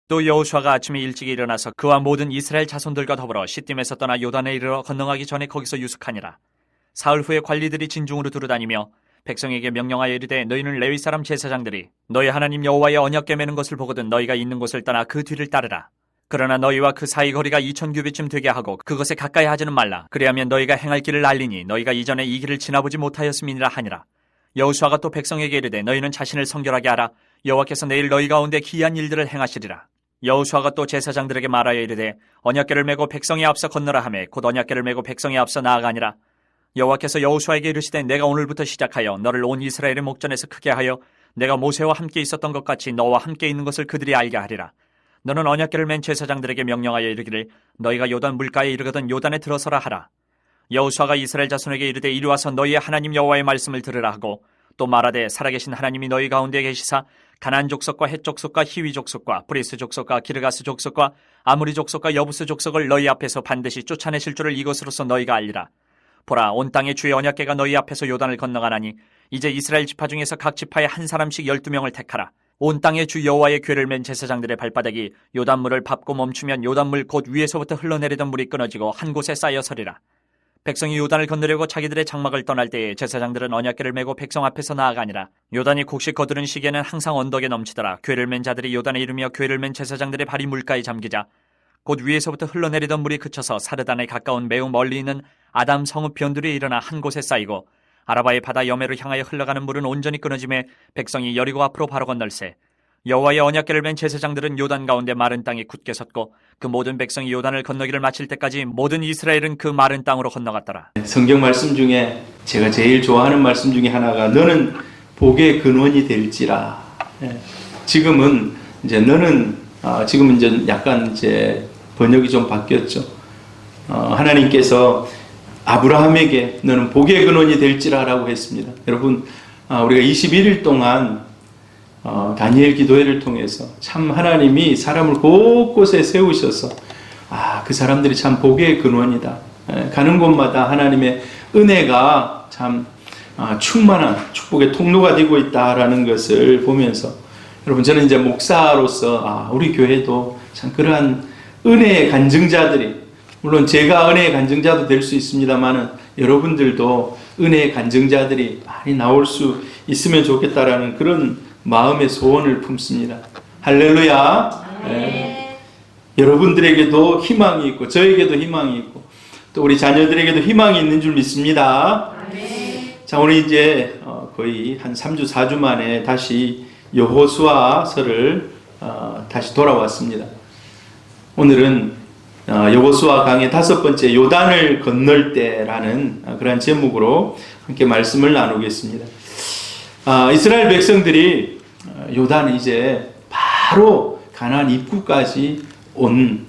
또 여호수아가 아침에 일찍 일어나서 그와 모든 이스라엘 자손들과 더불어 시딤에서 떠나 요단에 이르러 건너가기 전에 거기서 유숙하니라. 사흘 후에 관리들이 진중으로 두루다니며 백성에게 명령하여 이르되 너희는 레위 사람 제사장들이 너희 하나님 여호와의 언약궤 매는 것을 보거든 너희가 있는 곳을 떠나 그 뒤를 따르라. 그러나 너희와 그 사이 거리가 2000규빗쯤 되게 하고 그것에 가까이 하지는 말라. 그리하면 너희가 행할 길을 알리니 너희가 이전에 이 길을 지나보지 못하였음이니라 하니라. 여호수아가 또 백성에게 이르되 너희는 자신을 성결하게 하라. 여호와께서 내일 너희 가운데 기이한 일들을 행하시리라. 여호수아가 또 제사장들에게 말하여 이르되 언약궤를 메고 백성에 앞서 건너라 하매 곧 언약궤를 메고 백성에 앞서 나아가니라. 여호와께서 여호수아에게 이르시되 내가 오늘부터 시작하여 너를 온 이스라엘의 목전에서 크게 하여 내가 모세와 함께 있었던 것 같이 너와 함께 있는 것을 그들이 알게 하리라. 너는 언약궤를 맨 제사장들에게 명령하여 이르기를 너희가 요단 물가에 이르거든 요단에 들어서라 하라. 여호수아가 이스라엘 자손에게 이르되 이리 와서 너희의 하나님 여호와의 말씀을 들으라 하고 또 말하되 살아계신 하나님이 너희 가운데 계시사 가나안 족속과 헷 족속과 히위 족속과 브리스 족속과 기르가스 족속과 아무리 족속과 여부스 족속을 너희 앞에서 반드시 쫓아내실 줄을 이것으로서 너희가 알리라. 보라 온 땅의 주의 언약궤가 너희 앞에서 요단을 건너가나니 이제 이스라엘 지파 중에서 각 지파에 한 사람씩 12명을 택하라. 온 땅의 주 여호와의 궤를 맨 제사장들의 발바닥이 요단물을 밟고 멈추면 요단물 곧 위에서부터 흘러내리던 물이 끊어지고 한 곳에 쌓여 서리라. 백성이 요단을 건너려고 자기들의 장막을 떠날 때에 제사장들은 언약궤를 메고 백성 앞에서 나아가니라. 요단이 곡식 거두는 시기에는 항상 언덕에 넘치더라. 궤를 맨 자들이 요단에 이르며 궤를 맨 제사장들의 발이 물가에 잠기자 곧 위에서부터 흘러내리던 물이 그쳐서 사르단에 가까운 매우 멀리 있는 아담 성읍 변두리에 일어나 한 곳에 쌓이고 아라바의 바다 여매로 향하여 흘러가는 물은 온전히 끊어짐에 백성이 여리고 앞으로 바로 건널세. 여호와의 언약궤를 맨 제사장들은 요단 가운데 마른 땅에 굳게 섰고 그 모든 백성이 요단을 건너기를 마칠 때까지 모든 이스라엘은 그 마른 땅으로 건너갔더라. 성경 말씀 중에 제가 제일 좋아하는 말씀 중에 하나가 너는 복의 근원이 될지라. 지금은 이제 너는 지금은 이제 약간 이제 번역이 좀 바뀌었죠. 하나님께서 아브라함에게 너는 복의 근원이 될지라라고 했습니다. 여러분 우리가 21일 동안 다니엘 기도회를 통해서 참 하나님이 사람을 곳곳에 세우셔서 그 사람들이 참 복의 근원이다. 가는 곳마다 하나님의 은혜가 참 충만한 축복의 통로가 되고 있다라는 것을 보면서 여러분 저는 이제 목사로서 우리 교회도 참 그러한 은혜의 간증자들이 물론 제가 은혜의 간증자도 될 수 있습니다만은 여러분들도 은혜의 간증자들이 많이 나올 수 있으면 좋겠다라는 그런 마음의 소원을 품습니다. 할렐루야. 네. 여러분들에게도 희망이 있고 저에게도 희망이 있고 또 우리 자녀들에게도 희망이 있는 줄 믿습니다. 자 오늘 이제 거의 한 3주 4주 만에 다시 여호수아서를 다시 돌아왔습니다. 오늘은 여호수아 강의 5번째 요단을 건널 때라는 그런 제목으로 함께 말씀을 나누겠습니다. 이스라엘 백성들이 요단 이제 바로 가나안 입구까지 온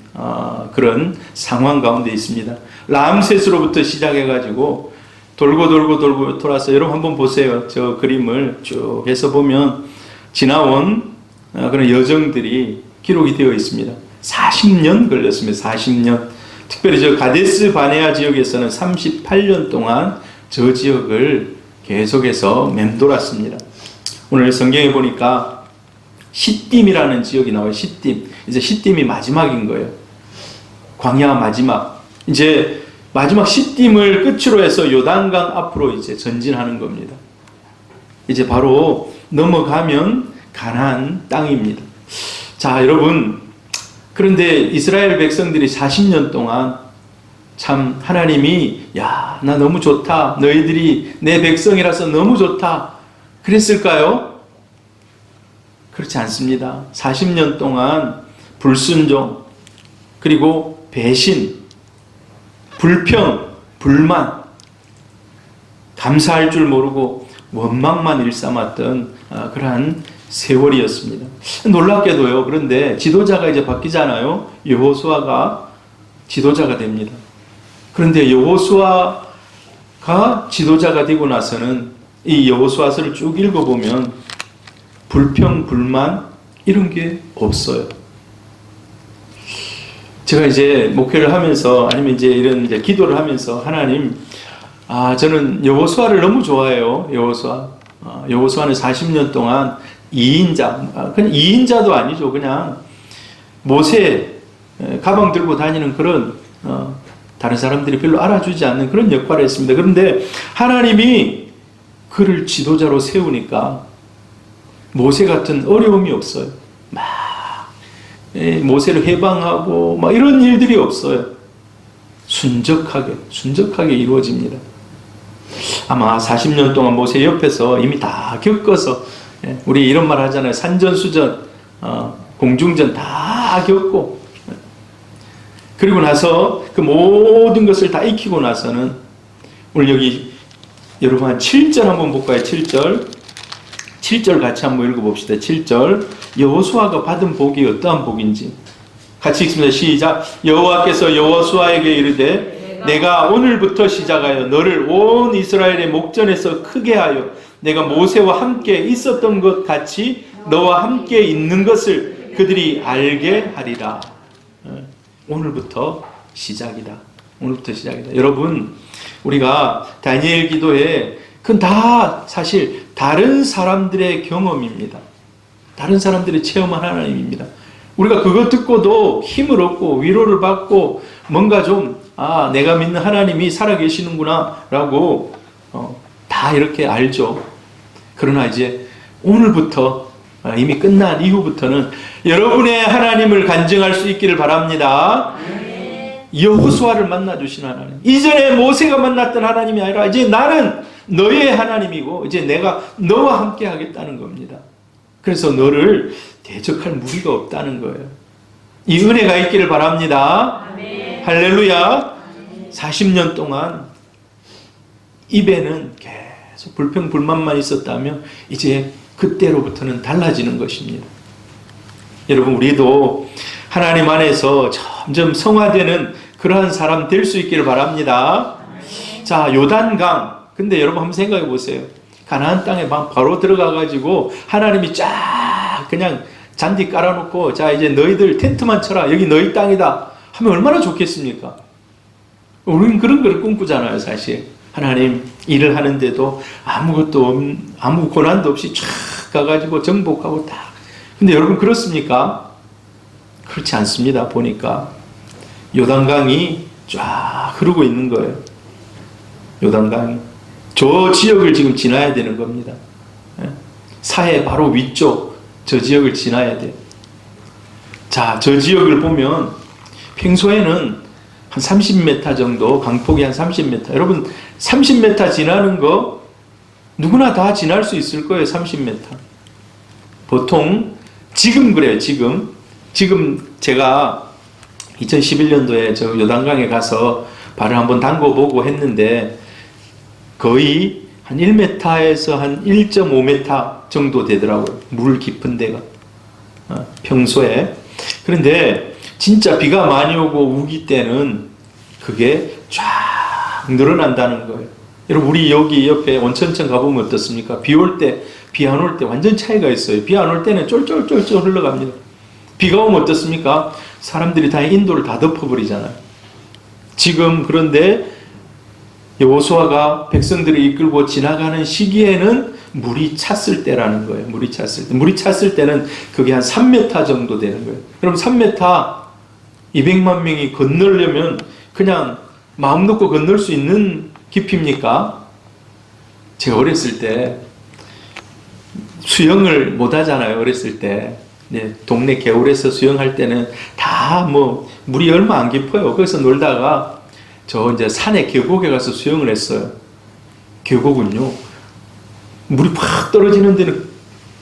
그런 상황 가운데 있습니다. 람셋으로부터 시작해가지고 돌고 돌아서 여러분 한번 보세요. 저 그림을 쭉 해서 보면 지나온 그런 여정들이 기록이 되어 있습니다. 40년 걸렸습니다. 40년. 특별히 저 가데스 바네아 지역에서는 38년 동안 저 지역을 계속해서 맴돌았습니다. 오늘 성경에 보니까 시딤이라는 지역이 나와요. 시딤. 이제 시딤이 마지막인 거예요. 광야 마지막. 이제 마지막 시딤을 끝으로 해서 요단강 앞으로 이제 전진하는 겁니다. 이제 바로 넘어가면 가나안 땅입니다. 자, 여러분. 그런데 이스라엘 백성들이 40년 동안 참 하나님이 나 너무 좋다. 너희들이 내 백성이라서 너무 좋다. 그랬을까요? 그렇지 않습니다. 40년 동안 불순종 그리고 배신 불평 불만 감사할 줄 모르고 원망만 일삼았던 그러한 세월이었습니다. 놀랍게도요. 그런데 지도자가 이제 바뀌잖아요. 여호수아가 지도자가 됩니다. 그런데 여호수아가 지도자가 되고 나서는 이 여호수아서를 쭉 읽어보면 불평, 불만 이런 게 없어요. 제가 이제 목회를 하면서 아니면 이제 이런 이제 기도를 하면서 하나님, 저는 여호수아를 너무 좋아해요. 여호수아는 40년 동안 2인자, 그냥 2인자도 아니죠. 그냥 모세 가방 들고 다니는 그런 다른 사람들이 별로 알아주지 않는 그런 역할을 했습니다. 그런데 하나님이 그를 지도자로 세우니까 모세 같은 어려움이 없어요. 막 모세를 해방하고 막 이런 일들이 없어요. 순적하게 이루어집니다. 아마 40년 동안 모세 옆에서 이미 다 겪어서, 우리 이런 말 하잖아요. 산전수전, 공중전 다 겪고, 그리고 나서 그 모든 것을 다 익히고 나서는, 오늘 여기 여러분 한 7절 한번 볼까요? 7절 같이 한번 읽어봅시다. 7절. 여호수아가 받은 복이 어떠한 복인지 같이 읽습니다. 시작. 여호와께서 여호수아에게 이르되 내가 오늘부터 시작하여 너를 온 이스라엘의 목전에서 크게 하여 내가 모세와 함께 있었던 것 같이 너와 함께 있는 것을 그들이 알게 하리라. 오늘부터 시작이다. 오늘부터 시작이다. 여러분, 우리가 다니엘 기도에 그건 다 사실 다른 사람들의 경험입니다. 다른 사람들이 체험한 하나님입니다. 우리가 그거 듣고도 힘을 얻고 위로를 받고 뭔가 좀 내가 믿는 하나님이 살아계시는구나 라고 다 이렇게 알죠. 그러나 이제 오늘부터 이미 끝난 이후부터는 여러분의 하나님을 간증할 수 있기를 바랍니다. 여호수아를 만나주신 하나님, 이전에 모세가 만났던 하나님이 아니라 이제 나는 너의 하나님이고 이제 내가 너와 함께 하겠다는 겁니다. 그래서 너를 대적할 무리가 없다는 거예요. 이 은혜가 있기를 바랍니다. 아멘. 할렐루야. 40년 동안 입에는 계속 불평불만만 있었다면 이제 그때로부터는 달라지는 것입니다. 여러분, 우리도 하나님 안에서 점점 성화되는 그러한 사람 될 수 있기를 바랍니다. 자, 요단강. 근데 여러분 한번 생각해 보세요. 가나안 땅에 바로 들어가가지고 하나님이 쫙 그냥 잔디 깔아놓고 자 이제 너희들 텐트만 쳐라. 여기 너희 땅이다. 하면 얼마나 좋겠습니까? 우리는 그런 걸 꿈꾸잖아요, 사실. 하나님 일을 하는데도 아무 고난도 없이 쫙 가가지고 정복하고 딱. 근데 여러분 그렇습니까? 그렇지 않습니다. 보니까 요단강이 쫙 흐르고 있는 거예요. 요단강이 저 지역을 지금 지나야 되는 겁니다. 사해 바로 위쪽 저 지역을 지나야 돼요. 자, 저 지역을 보면 평소에는 한 30m 정도, 강폭이 한 30m. 여러분 30m 지나는 거 누구나 다 지날 수 있을 거예요. 30m. 보통 지금 그래요. 지금 제가 2011년도에 저 요단강에 가서 발을 한번 담궈보고 했는데 거의 한 1m에서 한 1.5m 정도 되더라고요. 물 깊은 데가. 평소에. 그런데 진짜 비가 많이 오고 우기 때는 그게 쫙 늘어난다는 거예요. 여러분, 우리 여기 옆에 온천천 가보면 어떻습니까? 비 올 때, 비 안 올 때 완전 차이가 있어요. 비 안 올 때는 쫄쫄쫄쫄 흘러갑니다. 비가 오면 어떻습니까? 사람들이 다 인도를 다 덮어버리잖아요. 지금 그런데 여호수아가 백성들을 이끌고 지나가는 시기에는 물이 찼을 때라는 거예요. 물이 찼을 때는 그게 한 3m 정도 되는 거예요. 그럼 3m 200만 명이 건너려면 그냥 마음 놓고 건널 수 있는 깊이입니까? 제가 어렸을 때 수영을 못 하잖아요. 어렸을 때. 네, 동네 개울에서 수영할 때는 다 물이 얼마 안 깊어요. 거기서 놀다가 저 이제 산에 계곡에 가서 수영을 했어요. 계곡은요, 물이 팍 떨어지는 데는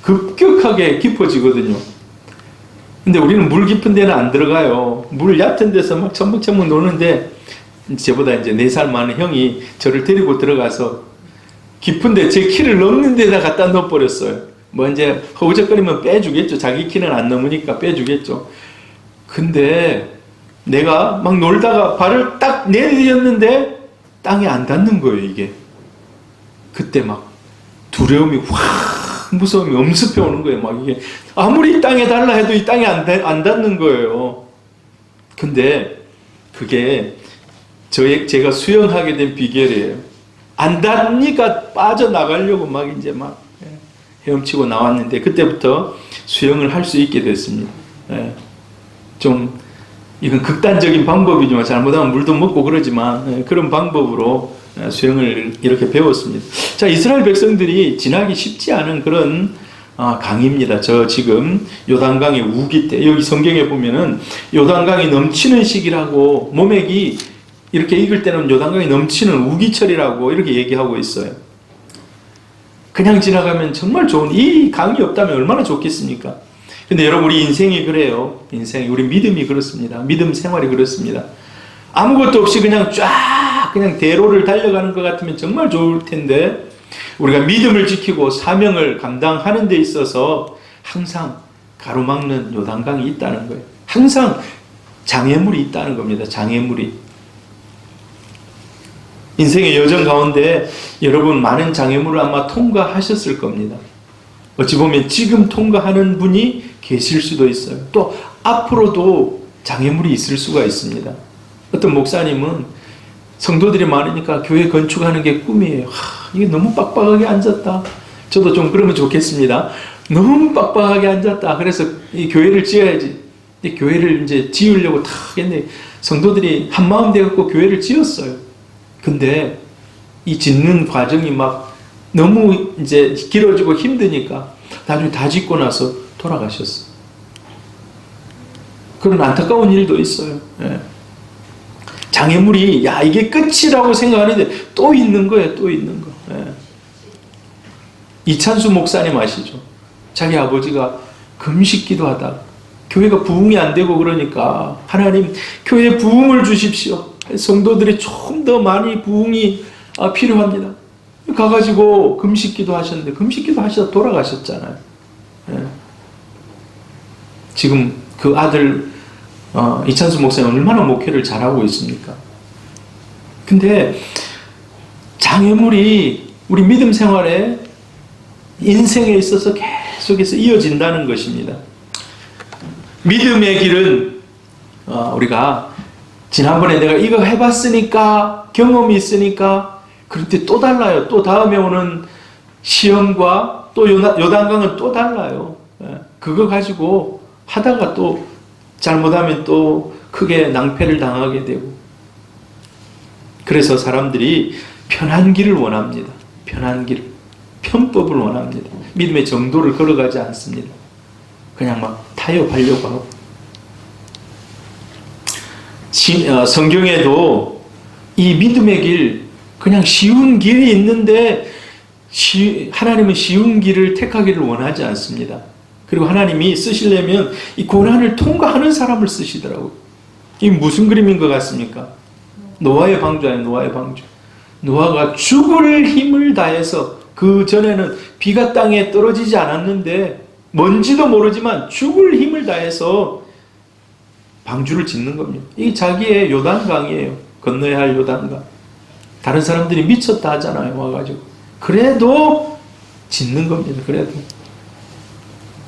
급격하게 깊어지거든요. 근데 우리는 물 깊은 데는 안 들어가요. 물 얕은 데서 막 첨벙첨벙 노는데 저보다 이제 4살 많은 형이 저를 데리고 들어가서 깊은데 제 키를 넘는 데다 갖다 넣어버렸어요. 이제 허우적거리면 빼주겠죠. 자기 키는 안 넘으니까 빼주겠죠. 근데 내가 막 놀다가 발을 딱 내디뎠는데 땅에 안 닿는 거예요, 이게. 그때 막 두려움이 확, 무서움이 엄습해 오는 거예요. 막 이게 아무리 땅에 닿라 해도 이 땅에 안 닿는 거예요. 근데 그게 제가 수영하게 된 비결이에요. 안 닿으니까 빠져나가려고 막 이제 막 헤엄치고 나왔는데 그때부터 수영을 할 수 있게 됐습니다. 좀 이건 극단적인 방법이지만 잘못하면 물도 먹고 그러지만 그런 방법으로 수영을 이렇게 배웠습니다. 자, 이스라엘 백성들이 지나기 쉽지 않은 그런 강입니다. 저 지금 요단강의 우기 때 여기 성경에 보면은 요단강이 넘치는 시기라고 모맥이 이렇게 익을 때는 요단강이 넘치는 우기철이라고 이렇게 얘기하고 있어요. 그냥 지나가면 정말 좋은 이 강이 없다면 얼마나 좋겠습니까? 근데 여러분 우리 인생이 그래요. 인생이 우리 믿음이 그렇습니다. 믿음 생활이 그렇습니다. 아무것도 없이 그냥 쫙 그냥 대로를 달려가는 것 같으면 정말 좋을 텐데 우리가 믿음을 지키고 사명을 감당하는 데 있어서 항상 가로막는 요단강이 있다는 거예요. 항상 장애물이 있다는 겁니다. 장애물이. 인생의 여정 가운데 여러분 많은 장애물을 아마 통과하셨을 겁니다. 어찌 보면 지금 통과하는 분이 계실 수도 있어요. 또 앞으로도 장애물이 있을 수가 있습니다. 어떤 목사님은 성도들이 많으니까 교회 건축하는 게 꿈이에요. 이게 너무 빡빡하게 앉았다. 저도 좀 그러면 좋겠습니다. 너무 빡빡하게 앉았다. 그래서 이 교회를 지어야지. 이 교회를 이제 지으려고 다 했는데 성도들이 한마음 되었고 교회를 지었어요. 근데 이 짓는 과정이 막 너무 이제 길어지고 힘드니까 나중에 다 짓고 나서 돌아가셨어요. 그런 안타까운 일도 있어요. 예. 장애물이 야 이게 끝이라고 생각하는데 또 있는 거예요. 또 있는 거. 예. 이찬수 목사님 아시죠? 자기 아버지가 금식기도 하다가 교회가 부흥이 안 되고 그러니까 하나님 교회에 부흥을 주십시오. 성도들이 좀 더 많이 부흥이 필요합니다. 가가지고 금식기도 하셨는데 금식기도 하시다 돌아가셨잖아요. 예. 지금 그 아들 이찬수 목사님 얼마나 목회를 잘하고 있습니까? 근데 장애물이 우리 믿음 생활에 인생에 있어서 계속해서 이어진다는 것입니다. 믿음의 길은 우리가 지난번에 내가 이거 해봤으니까 경험이 있으니까 그럴 때 또 달라요. 또 다음에 오는 시험과 또 요단강은 또 달라요. 그거 가지고 하다가 또 잘못하면 또 크게 낭패를 당하게 되고 그래서 사람들이 편한 길을 원합니다. 편한 길, 편법을 원합니다. 믿음의 정도를 걸어가지 않습니다. 그냥 막 타협하려고 하고 성경에도 이 믿음의 길 그냥 쉬운 길이 있는데 하나님은 쉬운 길을 택하기를 원하지 않습니다. 그리고 하나님이 쓰시려면 이 고난을 통과하는 사람을 쓰시더라고요. 이게 무슨 그림인 것 같습니까? 노아의 방주예요. 노아의 방주. 노아가 죽을 힘을 다해서 그 전에는 비가 땅에 떨어지지 않았는데 뭔지도 모르지만 죽을 힘을 다해서 방주를 짓는 겁니다. 이게 자기의 요단강이에요. 건너야 할 요단강. 다른 사람들이 미쳤다 하잖아요. 와가지고. 그래도 짓는 겁니다. 그래도.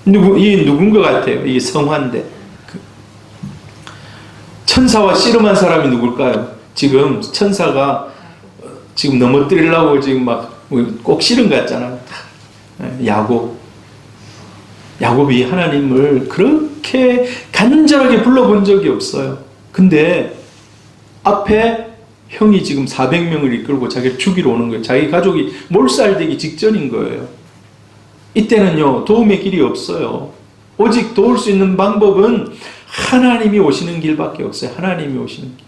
이 누군 것 같아요? 이 성화인데. 천사와 씨름한 사람이 누굴까요? 지금 천사가 지금 넘어뜨리려고 지금 막 꼭 씨름 같잖아요. 야곱이 하나님을 그렇게 간절하게 불러본 적이 없어요. 근데 앞에 형이 지금 400명을 이끌고 자기를 죽이러 오는 거예요. 자기 가족이 몰살되기 직전인 거예요. 이때는요, 도움의 길이 없어요. 오직 도울 수 있는 방법은 하나님이 오시는 길밖에 없어요. 하나님이 오시는 길.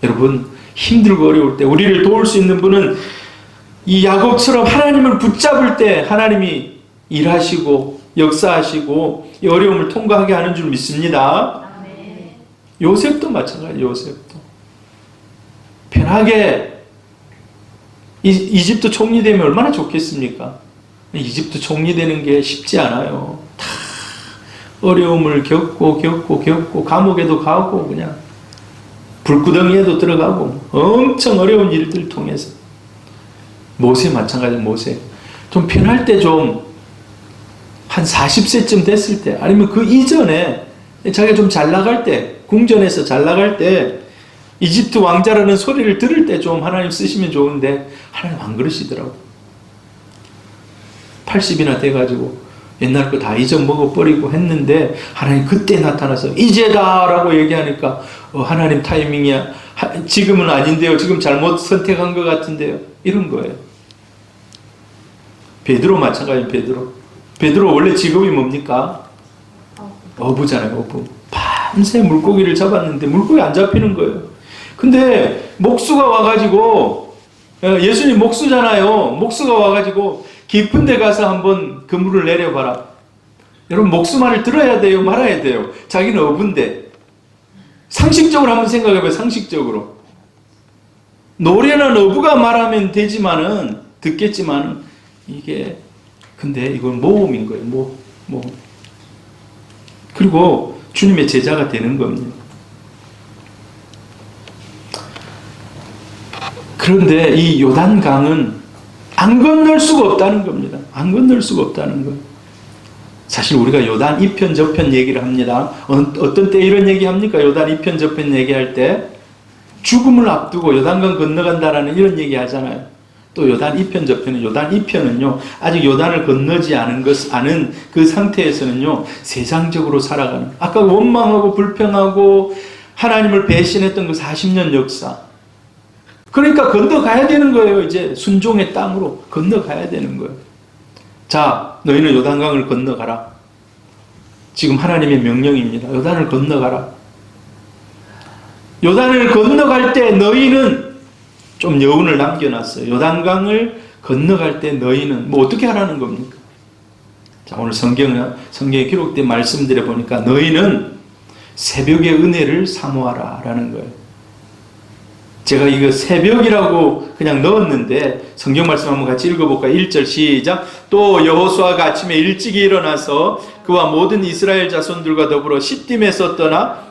여러분, 힘들고 어려울 때 우리를 도울 수 있는 분은 이 야곱처럼 하나님을 붙잡을 때 하나님이 일하시고 역사하시고 이 어려움을 통과하게 하는 줄 믿습니다. 아멘. 요셉도 마찬가지예요. 요셉도 편하게 이집트 총리 되면 얼마나 좋겠습니까? 이집트 총리 되는 게 쉽지 않아요. 다 어려움을 겪고 감옥에도 가고 그냥 불구덩이에도 들어가고 엄청 어려운 일들 통해서 모세 마찬가지예요. 모세 좀 편할 때 좀 한 40세쯤 됐을 때 아니면 그 이전에 자기가 좀 잘 나갈 때 궁전에서 잘 나갈 때 이집트 왕자라는 소리를 들을 때 좀 하나님 쓰시면 좋은데 하나님 안 그러시더라고. 80이나 돼가지고 옛날 거 다 잊어먹어버리고 했는데 하나님 그때 나타나서 이제다 라고 얘기하니까 하나님 타이밍이야. 지금은 아닌데요. 지금 잘못 선택한 것 같은데요. 이런 거예요. 베드로 마찬가지예요. 베드로 원래 직업이 뭡니까? 어부잖아요. 어부. 밤새 물고기를 잡았는데 물고기 안 잡히는 거예요. 근데 목수가 와가지고, 예수님 목수잖아요. 목수가 와가지고 깊은 데 가서 한번 그물을 내려봐라. 여러분, 목수 말을 들어야 돼요? 말아야 돼요? 자기는 어부인데. 상식적으로 한번 생각해봐요. 상식적으로. 노련한 어부가 말하면 되지만은, 듣겠지만은, 근데 이건 모험인 거예요. 모험. 그리고 주님의 제자가 되는 겁니다. 그런데 이 요단강은 안 건널 수가 없다는 겁니다. 안 건널 수가 없다는 거예요. 사실 우리가 요단 이편 저편 얘기를 합니다. 어떤 때 이런 얘기 합니까? 요단 이편 저편 얘기할 때 죽음을 앞두고 요단강 건너간다라는 이런 얘기 하잖아요. 또 요단 이편 저편은, 요단 이편은요, 아직 요단을 건너지 않은 그 상태에서는요, 세상적으로 살아가는, 아까 원망하고 불평하고 하나님을 배신했던 그 40년 역사. 그러니까 건너가야 되는 거예요. 이제 순종의 땅으로 건너가야 되는 거예요. 자, 너희는 요단강을 건너가라. 지금 하나님의 명령입니다. 요단을 건너가라. 요단을 건너갈 때 너희는 좀 여운을 남겨놨어요. 요단강을 건너갈 때 너희는 뭐 어떻게 하라는 겁니까? 자, 오늘 성경에 기록된 말씀들에 보니까 너희는 새벽의 은혜를 사모하라 라는 거예요. 제가 이거 새벽이라고 그냥 넣었는데 성경 말씀 한번 같이 읽어볼까요? 1절 시작. 또 여호수아가 아침에 일찍 일어나서 그와 모든 이스라엘 자손들과 더불어 시딤에서 떠나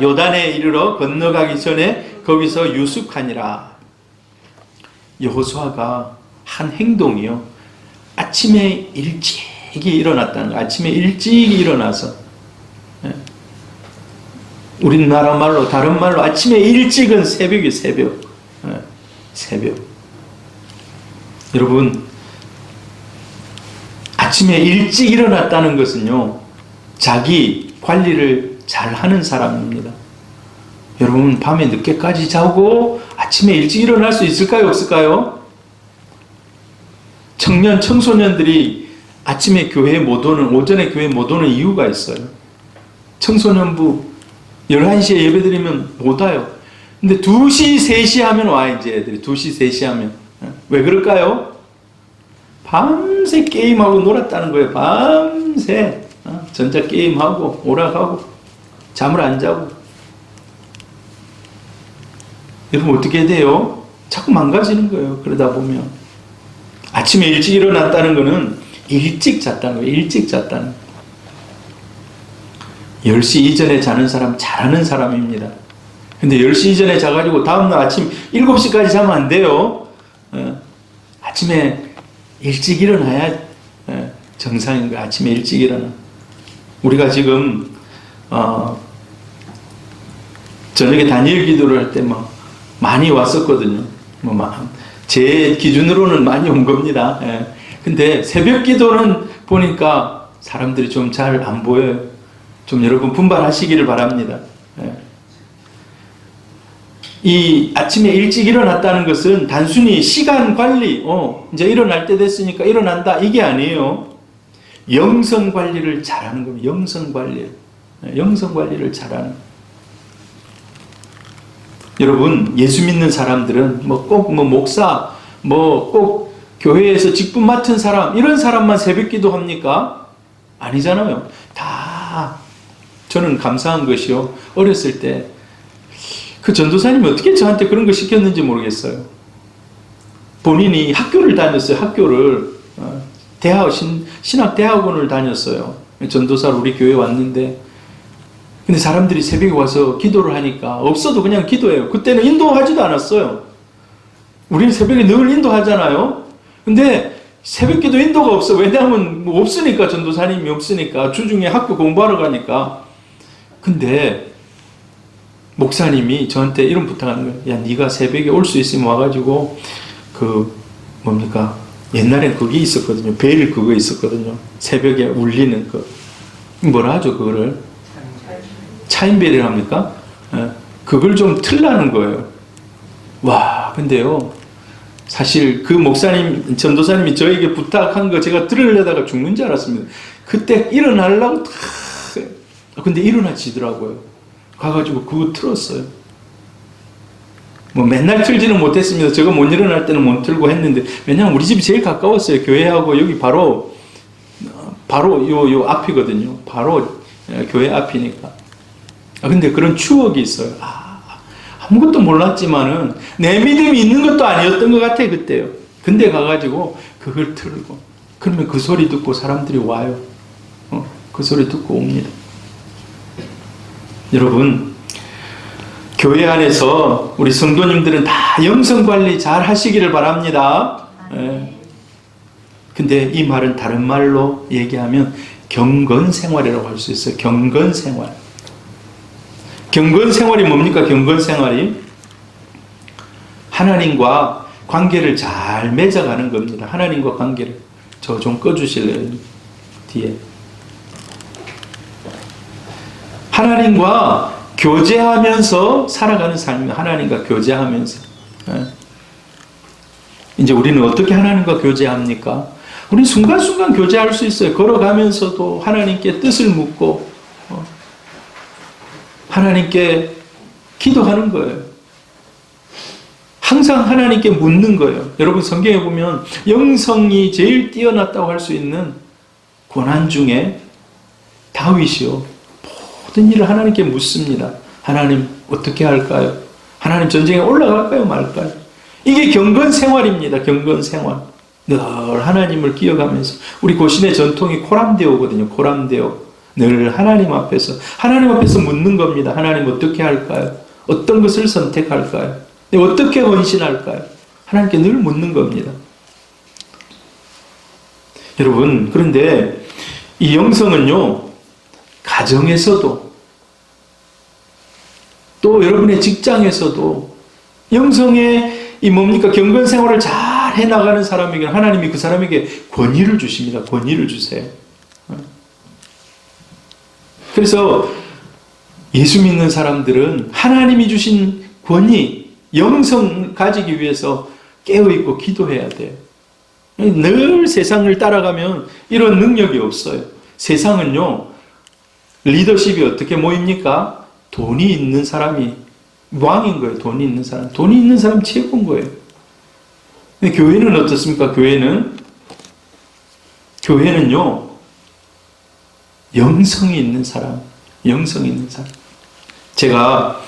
요단에 이르러 건너가기 전에 거기서 유숙하니라. 여호수아가 한 행동이요, 아침에 일찍이 일어났다는 거예요. 아침에 일찍 일어나서, 우리나라 말로, 다른 말로 아침에 일찍은 새벽이에요. 새벽. 새벽. 여러분, 아침에 일찍 일어났다는 것은요, 자기 관리를 잘하는 사람입니다. 여러분, 밤에 늦게까지 자고 아침에 일찍 일어날 수 있을까요? 없을까요? 청소년들이 아침에 교회에 못 오는, 오전에 교회에 못 오는 이유가 있어요. 청소년부 11시에 예배 드리면 못 와요. 근데 2시, 3시 하면 와, 이제 애들이. 2시, 3시 하면. 왜 그럴까요? 밤새 게임하고 놀았다는 거예요. 밤새. 전자게임하고, 오락하고, 잠을 안 자고. 여러분, 어떻게 돼요? 자꾸 망가지는 거예요. 그러다 보면. 아침에 일찍 일어났다는 거는 일찍 잤다는 거예요. 일찍 잤다는 거예요. 10시 이전에 자는 사람 잘하는 사람입니다. 근데 10시 이전에 자가지고 다음날 아침 7시까지 자면 안 돼요. 아침에 일찍 일어나야 정상인 거예요. 아침에 일찍 일어나. 우리가 지금 저녁에 단일 기도를 할 때 많이 왔었거든요. 제 기준으로는 많이 온 겁니다. 근데 새벽 기도는 보니까 사람들이 좀 잘 안 보여요. 좀 여러분 분발하시기를 바랍니다. 이 아침에 일찍 일어났다는 것은 단순히 시간 관리, 이제 일어날 때 됐으니까 일어난다, 이게 아니에요. 영성 관리를 잘하는 겁니다. 영성 관리를 잘하는. 여러분, 예수 믿는 사람들은 꼭 목사, 꼭 교회에서 직분 맡은 사람, 이런 사람만 새벽 기도 합니까? 아니잖아요. 다. 저는 감사한 것이요, 어렸을 때 그 전도사님이 어떻게 저한테 그런 거 시켰는지 모르겠어요. 본인이 학교를 다녔어요. 학교를 신학대학원을 다녔어요. 전도사로 우리 교회에 왔는데, 근데 사람들이 새벽에 와서 기도를 하니까 없어도 그냥 기도해요. 그때는 인도하지도 않았어요. 우리는 새벽에 늘 인도하잖아요. 근데 새벽 기도 인도가 없어. 왜냐하면 없으니까, 전도사님이 없으니까, 주중에 학교 공부하러 가니까. 근데 목사님이 저한테 이런 부탁하는 거예요. 야, 네가 새벽에 올 수 있으면 와가지고 옛날엔 그게 있었거든요. 벨 그거 있었거든요. 새벽에 울리는 뭐라 하죠 그거를? 차인벨이라 합니까? 예. 그걸 좀 틀라는 거예요. 와, 근데요. 사실 그 목사님, 전도사님이 저에게 부탁한 거 제가 들으려다가 죽는 줄 알았습니다. 그때 일어나려고 근데 일어나지더라고요. 가가지고 그거 틀었어요. 뭐 맨날 틀지는 못했습니다. 제가 못 일어날 때는 못 틀고 했는데, 왜냐면 우리 집이 제일 가까웠어요. 교회하고 여기 바로 요 앞이거든요. 바로 교회 앞이니까. 근데 그런 추억이 있어요. 아무것도 몰랐지만은 내 믿음이 있는 것도 아니었던 것 같아 그때요. 근데 가가지고 그걸 틀고 그러면 그 소리 듣고 사람들이 와요. 그 소리 듣고 옵니다. 여러분, 교회 안에서 우리 성도님들은 다 영성 관리 잘 하시기를 바랍니다. 예. 근데 이 말은 다른 말로 얘기하면 경건 생활이라고 할 수 있어요. 경건 생활. 경건 생활이 뭡니까? 경건 생활이 하나님과 관계를 잘 맺어가는 겁니다. 하나님과 관계를. 저 좀 꺼주실래요? 뒤에. 하나님과 교제하면서 살아가는 삶입니다. 하나님과 교제하면서. 이제 우리는 어떻게 하나님과 교제합니까? 우리는 순간순간 교제할 수 있어요. 걸어가면서도 하나님께 뜻을 묻고 하나님께 기도하는 거예요. 항상 하나님께 묻는 거예요. 여러분 성경에 보면 영성이 제일 뛰어났다고 할 수 있는 고난 중에 다윗이요. 모든 일을 하나님께 묻습니다. 하나님 어떻게 할까요? 하나님 전쟁에 올라갈까요 말까요? 이게 경건 생활입니다. 경건 생활. 늘 하나님을 기억하면서 우리 고신의 전통이 코람데오거든요. 코람데오. 늘 하나님 앞에서 묻는 겁니다. 하나님 어떻게 할까요? 어떤 것을 선택할까요? 어떻게 헌신할까요? 하나님께 늘 묻는 겁니다. 여러분, 그런데 이 영성은요, 가정에서도 또 여러분의 직장에서도 영성의 이 뭡니까? 경건 생활을 잘 해나가는 사람에게 하나님이 그 사람에게 권위를 주십니다. 권위를 주세요. 그래서 예수 믿는 사람들은 하나님이 주신 권위, 영성 가지기 위해서 깨어있고 기도해야 돼요. 늘 세상을 따라가면 이런 능력이 없어요. 세상은요, 리더십이 어떻게 모입니까? 돈이 있는 사람이 왕인 거예요. 돈이 있는 사람. 돈이 있는 사람 최고인 거예요. 근데 교회는 어떻습니까? 교회는요, 영성이 있는 사람. 영성이 있는 사람. 제가,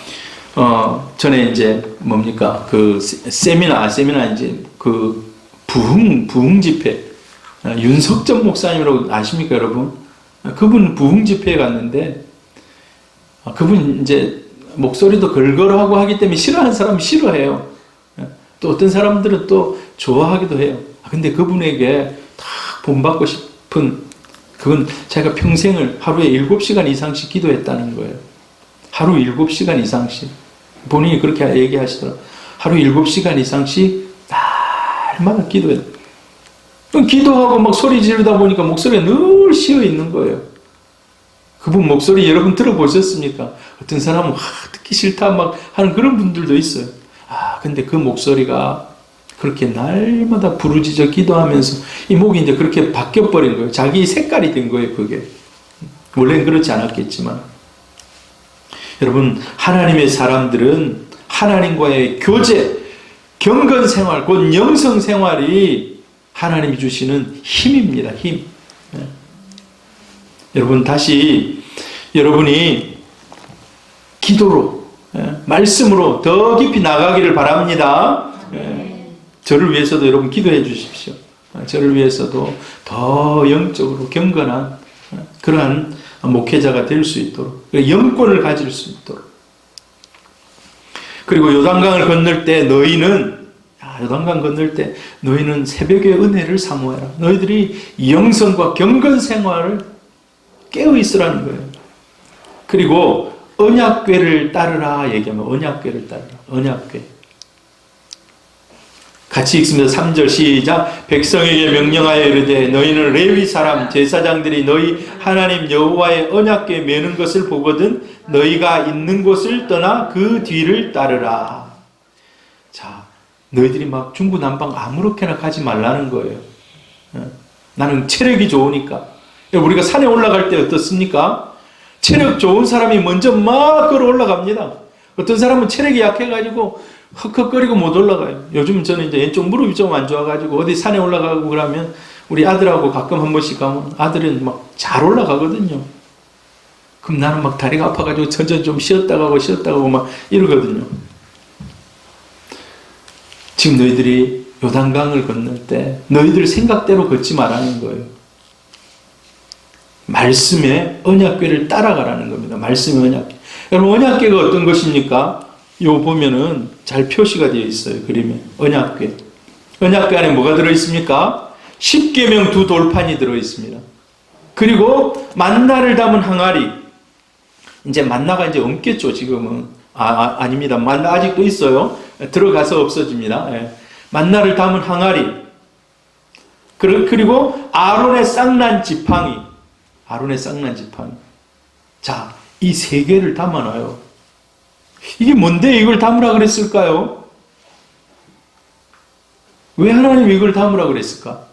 전에 이제 뭡니까? 그 세미나 이제 그 부흥 집회. 윤석전 목사님이라고 아십니까, 여러분? 그분 부흥 집회에 갔는데, 그분 이제 목소리도 걸걸하고 하기 때문에 싫어하는 사람은 싫어해요. 또 어떤 사람들은 또 좋아하기도 해요. 근데 그분에게 다 본받고 싶은, 그건 제가 평생을 하루에 7시간 이상씩 기도했다는 거예요. 하루 7시간 이상씩. 본인이 그렇게 얘기하시더라고요. 하루 7시간 이상씩 날마다 기도해요. 기도하고 막 소리 지르다 보니까 목소리가 늘 쉬어 있는 거예요. 그분 목소리 여러분 들어보셨습니까? 어떤 사람은 듣기 싫다 막 하는 그런 분들도 있어요. 근데 그 목소리가 그렇게 날마다 부르짖어 기도하면서 이 목이 이제 그렇게 바뀌어버린 거예요. 자기 색깔이 된 거예요, 그게. 원래는 그렇지 않았겠지만. 여러분, 하나님의 사람들은 하나님과의 교제, 경건 생활, 곧 영성 생활이 하나님이 주시는 힘입니다, 힘. 여러분, 다시 여러분이 기도로, 말씀으로 더 깊이 나가기를 바랍니다. 저를 위해서도 여러분 기도해 주십시오. 저를 위해서도 더 영적으로 경건한 그러한 목회자가 될 수 있도록, 영권을 가질 수 있도록. 그리고 요단강을 건널 때 너희는 새벽의 은혜를 사모해라. 너희들이 영성과 경건 생활을 깨어 있으라는 거예요. 그리고 언약궤를 따르라 얘기하면 언약궤를 따르라. 언약궤. 같이 읽습니다. 3절 시작. 백성에게 명령하여 이르되 너희는 레위 사람 제사장들이 너희 하나님 여호와의 언약궤 매는 것을 보거든 너희가 있는 곳을 떠나 그 뒤를 따르라. 자, 너희들이 막 중구난방 아무렇게나 가지 말라는 거예요. 나는 체력이 좋으니까. 우리가 산에 올라갈 때 어떻습니까? 체력 좋은 사람이 먼저 막 걸어 올라갑니다. 어떤 사람은 체력이 약해가지고 헉헉거리고 못 올라가요. 요즘 저는 이제 왼쪽 무릎이 좀 안 좋아가지고 어디 산에 올라가고 그러면 우리 아들하고 가끔 한 번씩 가면 아들은 막 잘 올라가거든요. 그럼 나는 막 다리가 아파가지고 천천히 좀 쉬었다 가고 막 이러거든요. 지금 너희들이 요단강을 건널 때 너희들 생각대로 걷지 말라는 거예요. 말씀의 언약궤를 따라가라는 겁니다. 말씀의 언약궤. 여러분 언약궤가 어떤 것입니까? 요 보면은 잘 표시가 되어 있어요. 그림에 언약궤. 언약궤 안에 뭐가 들어있습니까? 십계명 두 돌판이 들어있습니다. 그리고 만나를 담은 항아리. 이제 만나가 이제 없겠죠. 지금은 아닙니다. 만나 아직도 있어요. 들어가서 없어집니다. 예. 만나를 담은 항아리. 그리고 아론의 쌍난 지팡이. 아론의 쌍난 지팡이. 자, 이 세 개를 담아놔요. 이게 뭔데 이걸 담으라 그랬을까요? 왜 하나님이 이걸 담으라 그랬을까?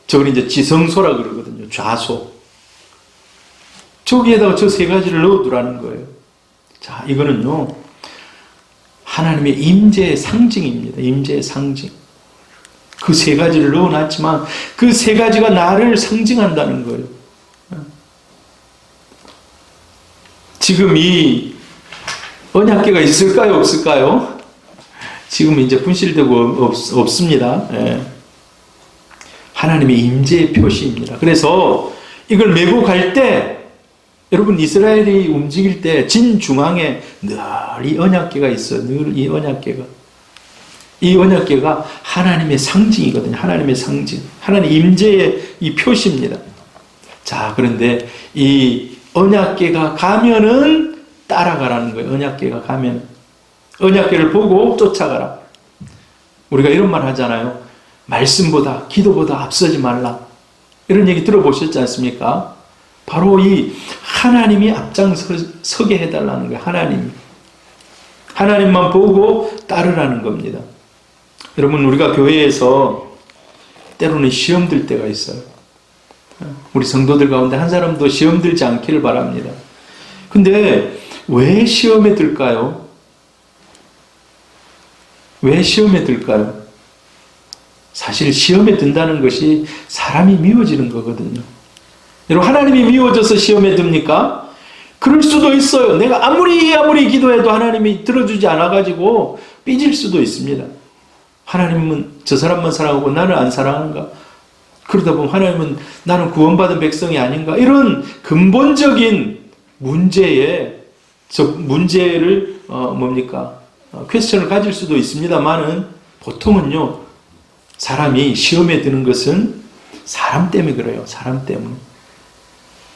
저걸 이제 지성소라 그러거든요. 좌소. 저기에다가 저 세 가지를 넣어두라는 거예요. 자, 이거는요, 하나님의 임재의 상징입니다. 임재의 상징. 그 세 가지를 넣어놨지만 그 세 가지가 나를 상징한다는 거예요. 지금 이 언약궤가 있을까요? 없을까요? 지금 이제 분실되고 없습니다. 예. 하나님의 임재의 표시입니다. 그래서 이걸 메고 갈 때 여러분 이스라엘이 움직일 때 진중앙에 늘 이 언약궤가 있어요. 늘 이 언약궤가. 이 언약궤가 하나님의 상징이거든요. 하나님의 상징. 하나님 임재의 이 표시입니다. 자, 그런데 이 언약궤가 가면은 따라가라는 거예요. 언약궤가 가면. 언약궤를 보고 쫓아가라. 우리가 이런 말 하잖아요. 말씀보다 기도보다 앞서지 말라. 이런 얘기 들어보셨지 않습니까? 바로 이 하나님이 앞장서게 해달라는 거예요. 하나님만 보고 따르라는 겁니다. 여러분 우리가 교회에서 때로는 시험 들 때가 있어요. 우리 성도들 가운데 한 사람도 시험 들지 않기를 바랍니다. 근데 왜 시험에 들까요? 왜 시험에 들까요? 사실 시험에 든다는 것이 사람이 미워지는 거거든요. 여러분 하나님이 미워져서 시험에 듭니까? 그럴 수도 있어요. 내가 아무리 기도해도 하나님이 들어주지 않아가지고 삐질 수도 있습니다. 하나님은 저 사람만 사랑하고 나를 안 사랑하는가? 그러다 보면 하나님은 나는 구원받은 백성이 아닌가? 이런 근본적인 문제를 퀘스천을 가질 수도 있습니다만은 보통은요 사람이 시험에 드는 것은 사람 때문에 그래요. 사람 때문에.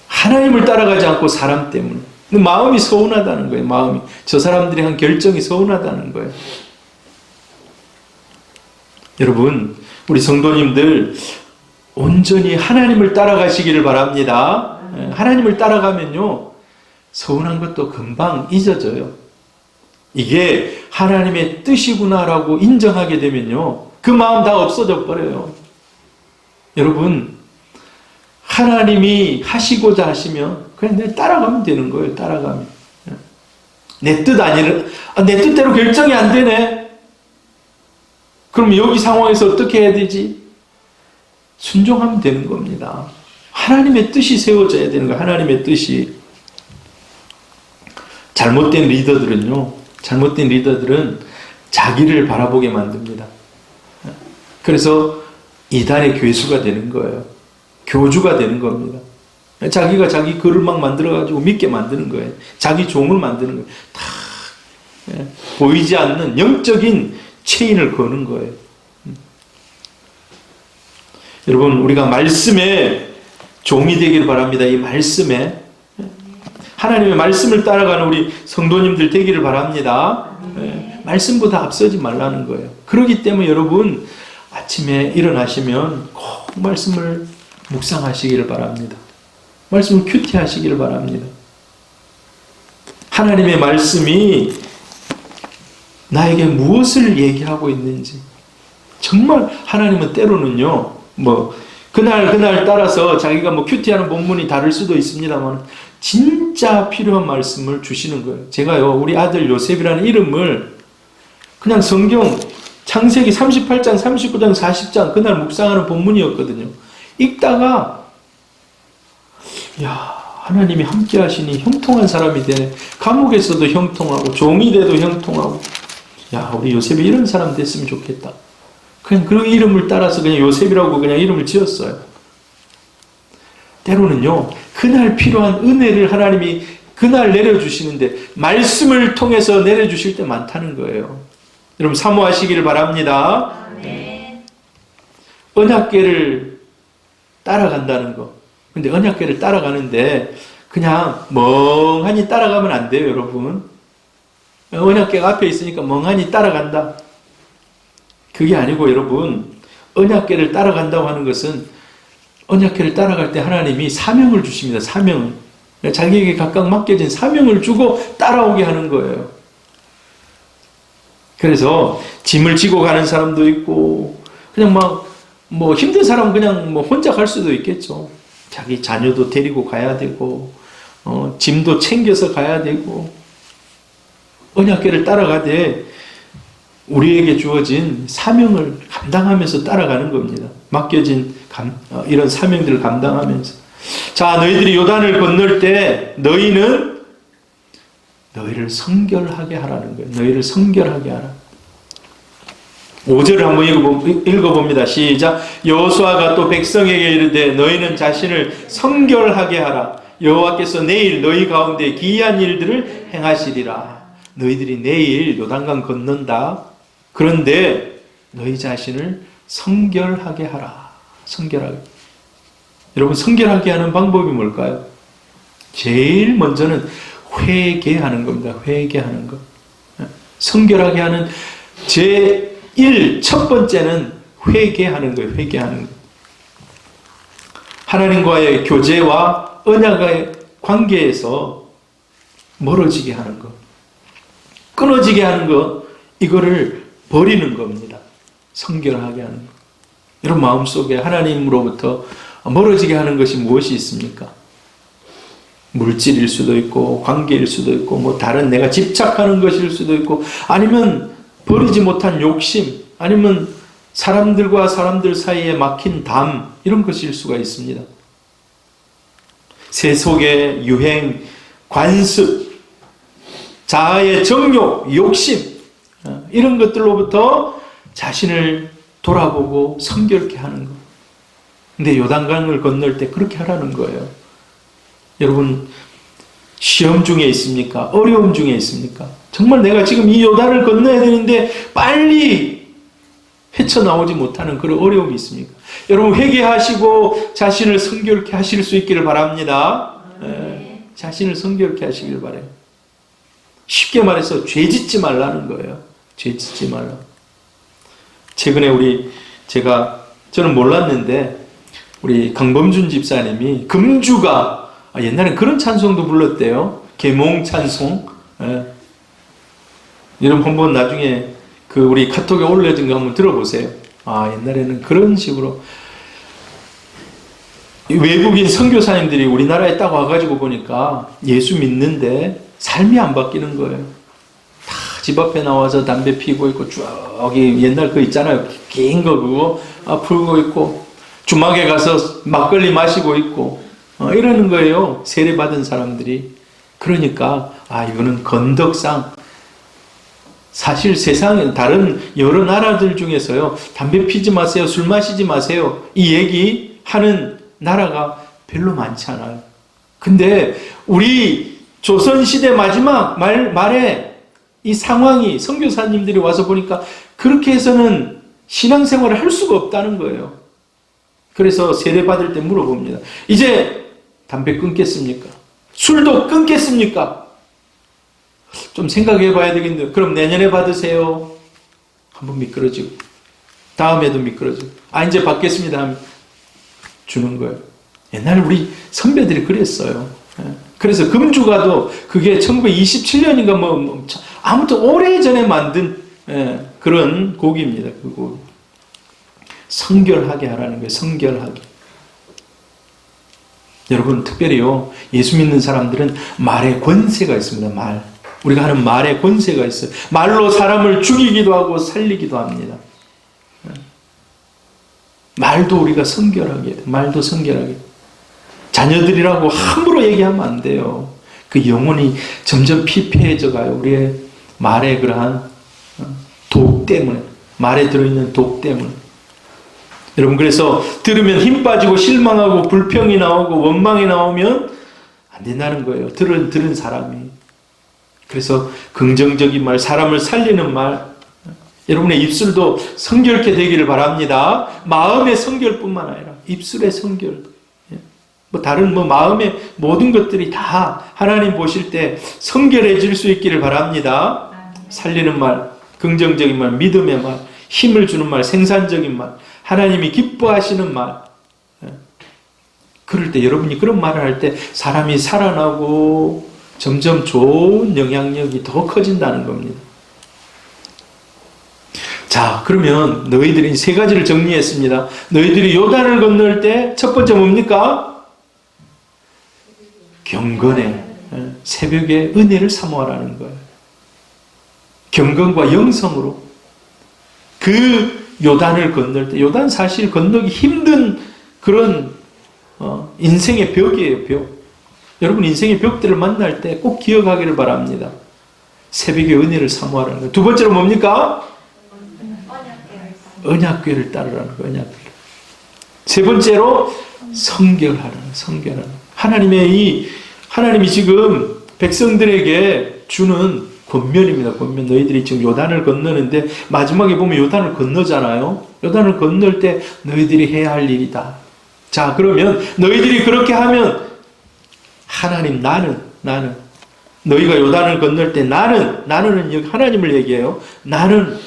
하나님을 따라가지 않고 사람 때문에. 마음이 서운하다는 거예요. 마음이. 저 사람들이 한 결정이 서운하다는 거예요. 여러분, 우리 성도님들 온전히 하나님을 따라가시기를 바랍니다. 하나님을 따라가면요, 서운한 것도 금방 잊어져요. 이게 하나님의 뜻이구나라고 인정하게 되면요, 그 마음 다 없어져 버려요. 여러분, 하나님이 하시고자 하시면 그냥 내 따라가면 되는 거예요. 따라가면. 내 뜻대로 결정이 안 되네. 그럼 여기 상황에서 어떻게 해야 되지? 순종하면 되는 겁니다. 하나님의 뜻이 세워져야 되는 거예요. 하나님의 뜻이. 잘못된 리더들은 자기를 바라보게 만듭니다. 그래서 이단의 괴수가 되는 거예요. 교주가 되는 겁니다. 자기가 자기 글을 막 만들어가지고 믿게 만드는 거예요. 자기 종을 만드는 거예요. 다 보이지 않는 영적인 체인을 거는 거예요. 여러분, 우리가 말씀의 종이 되기를 바랍니다. 이 말씀에 하나님의 말씀을 따라가는 우리 성도님들 되기를 바랍니다. 말씀보다 앞서지 말라는 거예요. 그렇기 때문에 여러분 아침에 일어나시면 꼭 말씀을 묵상하시기를 바랍니다. 말씀을 큐티하시기를 바랍니다. 하나님의 말씀이 나에게 무엇을 얘기하고 있는지, 정말 하나님은 때로는요, 그날 따라서 자기가 큐티하는 본문이 다를 수도 있습니다만, 진짜 필요한 말씀을 주시는 거예요. 제가요, 우리 아들 요셉이라는 이름을 그냥 성경 창세기 38장, 39장, 40장 그날 묵상하는 본문이었거든요. 읽다가, 하나님이 함께 하시니 형통한 사람이 되네. 감옥에서도 형통하고, 종이 돼도 형통하고, 우리 요셉이 이런 사람 됐으면 좋겠다. 그냥 그 이름을 따라서 그냥 요셉이라고 그냥 이름을 지었어요. 때로는요, 그날 필요한 은혜를 하나님이 그날 내려주시는데, 말씀을 통해서 내려주실 때 많다는 거예요. 여러분, 사모하시기를 바랍니다. 네. 언약궤를 따라간다는 거. 근데 언약궤를 따라가는데, 그냥 멍하니 따라가면 안 돼요, 여러분. 언약궤가 앞에 있으니까 멍하니 따라간다. 그게 아니고 여러분, 언약궤를 따라간다고 하는 것은 언약궤를 따라갈 때 하나님이 사명을 주십니다. 사명을. 자기에게 각각 맡겨진 사명을 주고 따라오게 하는 거예요. 그래서 짐을 지고 가는 사람도 있고, 그냥 힘든 사람은 그냥 혼자 갈 수도 있겠죠. 자기 자녀도 데리고 가야 되고, 짐도 챙겨서 가야 되고, 언약궤를 따라가되 우리에게 주어진 사명을 감당하면서 따라가는 겁니다. 맡겨진 이런 사명들을 감당하면서. 자, 너희들이 요단을 건널 때 너희는 너희를 성결하게 하라는 거예요. 너희를 성결하게 하라. 5절을 한번 읽어봅니다. 시작. 여호수아가 또 백성에게 이르되 너희는 자신을 성결하게 하라. 여호와께서 내일 너희 가운데 기이한 일들을 행하시리라. 너희들이 내일 요단강 건넌다. 그런데 너희 자신을 성결하게 하라. 성결하게. 여러분, 성결하게 하는 방법이 뭘까요? 제일 먼저는 회개하는 겁니다. 회개하는 것. 성결하게 하는 첫 번째는 회개하는 거예요. 회개하는 것. 하나님과의 교제와 언약의 관계에서 멀어지게 하는 것. 끊어지게 하는 것. 이거를 버리는 겁니다. 성결하게 하는 것. 여러분 마음속에 하나님으로부터 멀어지게 하는 것이 무엇이 있습니까? 물질일 수도 있고, 관계일 수도 있고, 다른 내가 집착하는 것일 수도 있고, 아니면 버리지 못한 욕심, 아니면 사람들과 사람들 사이에 막힌 담, 이런 것일 수가 있습니다. 세속의 유행, 관습, 자아의 정욕, 욕심, 이런 것들로부터 자신을 돌아보고 성결케 하는 것. 근데 요단강을 건널 때 그렇게 하라는 거예요. 여러분, 시험 중에 있습니까? 어려움 중에 있습니까? 정말 내가 지금 이 요단을 건너야 되는데 빨리 헤쳐나오지 못하는 그런 어려움이 있습니까? 여러분, 회개하시고 자신을 성결케 하실 수 있기를 바랍니다. 자신을 성결케 하시기를 바라요. 쉽게 말해서 죄 짓지 말라는 거예요. 죄 짓지 말라. 최근에 저는 몰랐는데 우리 강범준 집사님이 금주가 옛날엔 그런 찬송도 불렀대요. 계몽 찬송. 여러분 한번 나중에 우리 카톡에 올려진 거 한번 들어보세요. 옛날에는 그런 식으로 외국인 선교사님들이 우리나라에 딱 와가지고 보니까 예수 믿는데 삶이 안 바뀌는 거예요. 다 집 앞에 나와서 담배 피고 있고, 저기 옛날 그 있잖아요. 긴 거 그거 풀고 있고, 주막에 가서 막걸리 마시고 있고, 이러는 거예요. 세례받은 사람들이. 그러니까 이거는 건덕상, 사실 세상에 다른 여러 나라들 중에서요, 담배 피지 마세요, 술 마시지 마세요, 이 얘기 하는 나라가 별로 많지 않아요. 근데 우리 조선시대 마지막 말에 이 상황이 선교사님들이 와서 보니까 그렇게 해서는 신앙생활을 할 수가 없다는 거예요. 그래서 세례받을 때 물어봅니다. 이제 담배 끊겠습니까? 술도 끊겠습니까? 좀 생각해 봐야 되겠네요. 그럼 내년에 받으세요. 한번 미끄러지고 다음에도 미끄러지고 이제 받겠습니다 하면 주는 거예요. 옛날에 우리 선배들이 그랬어요. 그래서 금주가도 그게 1927년인가 아무튼 오래전에 만든 그런 곡입니다. 그 곡. 성결하게 하라는 거예요. 성결하게. 여러분 특별히요, 예수 믿는 사람들은 말에 권세가 있습니다. 말. 우리가 하는 말에 권세가 있어요. 말로 사람을 죽이기도 하고 살리기도 합니다. 말도 우리가 성결하게, 말도 성결하게. 자녀들이라고 함부로 얘기하면 안 돼요. 그 영혼이 점점 피폐해져 가요. 우리의 말의 그러한 독 때문에, 말에 들어있는 독 때문에. 여러분 그래서 들으면 힘 빠지고 실망하고 불평이 나오고 원망이 나오면 안 된다는 거예요. 들은 사람이. 그래서 긍정적인 말, 사람을 살리는 말, 여러분의 입술도 성결케 되기를 바랍니다. 마음의 성결뿐만 아니라 입술의 성결, 다른 마음의 모든 것들이 다 하나님 보실 때 성결해질 수 있기를 바랍니다. 살리는 말, 긍정적인 말, 믿음의 말, 힘을 주는 말, 생산적인 말, 하나님이 기뻐하시는 말. 그럴 때 여러분이 그런 말을 할 때 사람이 살아나고 점점 좋은 영향력이 더 커진다는 겁니다. 자, 그러면 너희들이 세 가지를 정리했습니다. 너희들이 요단을 건널 때 첫 번째 뭡니까? 경건에, 새벽에 은혜를 사모하라는 거예요. 경건과 영성으로. 그 요단을 건널 때, 요단 사실 건너기 힘든 그런 인생의 벽이에요, 벽. 여러분 인생의 벽들을 만날 때 꼭 기억하기를 바랍니다. 새벽에 은혜를 사모하라는 거예요. 두 번째로 뭡니까? 언약궤를 따르라는 거예요. 언약궤. 세 번째로 성결하라는. 하나님이 지금 백성들에게 주는 권면입니다. 권면. 너희들이 지금 요단을 건너는데 마지막에 보면 요단을 건너잖아요. 요단을 건널 때 너희들이 해야 할 일이다. 자, 그러면 너희들이 그렇게 하면 하나님, 나는 너희가 요단을 건널 때 나는 여기 하나님을 얘기해요. 나는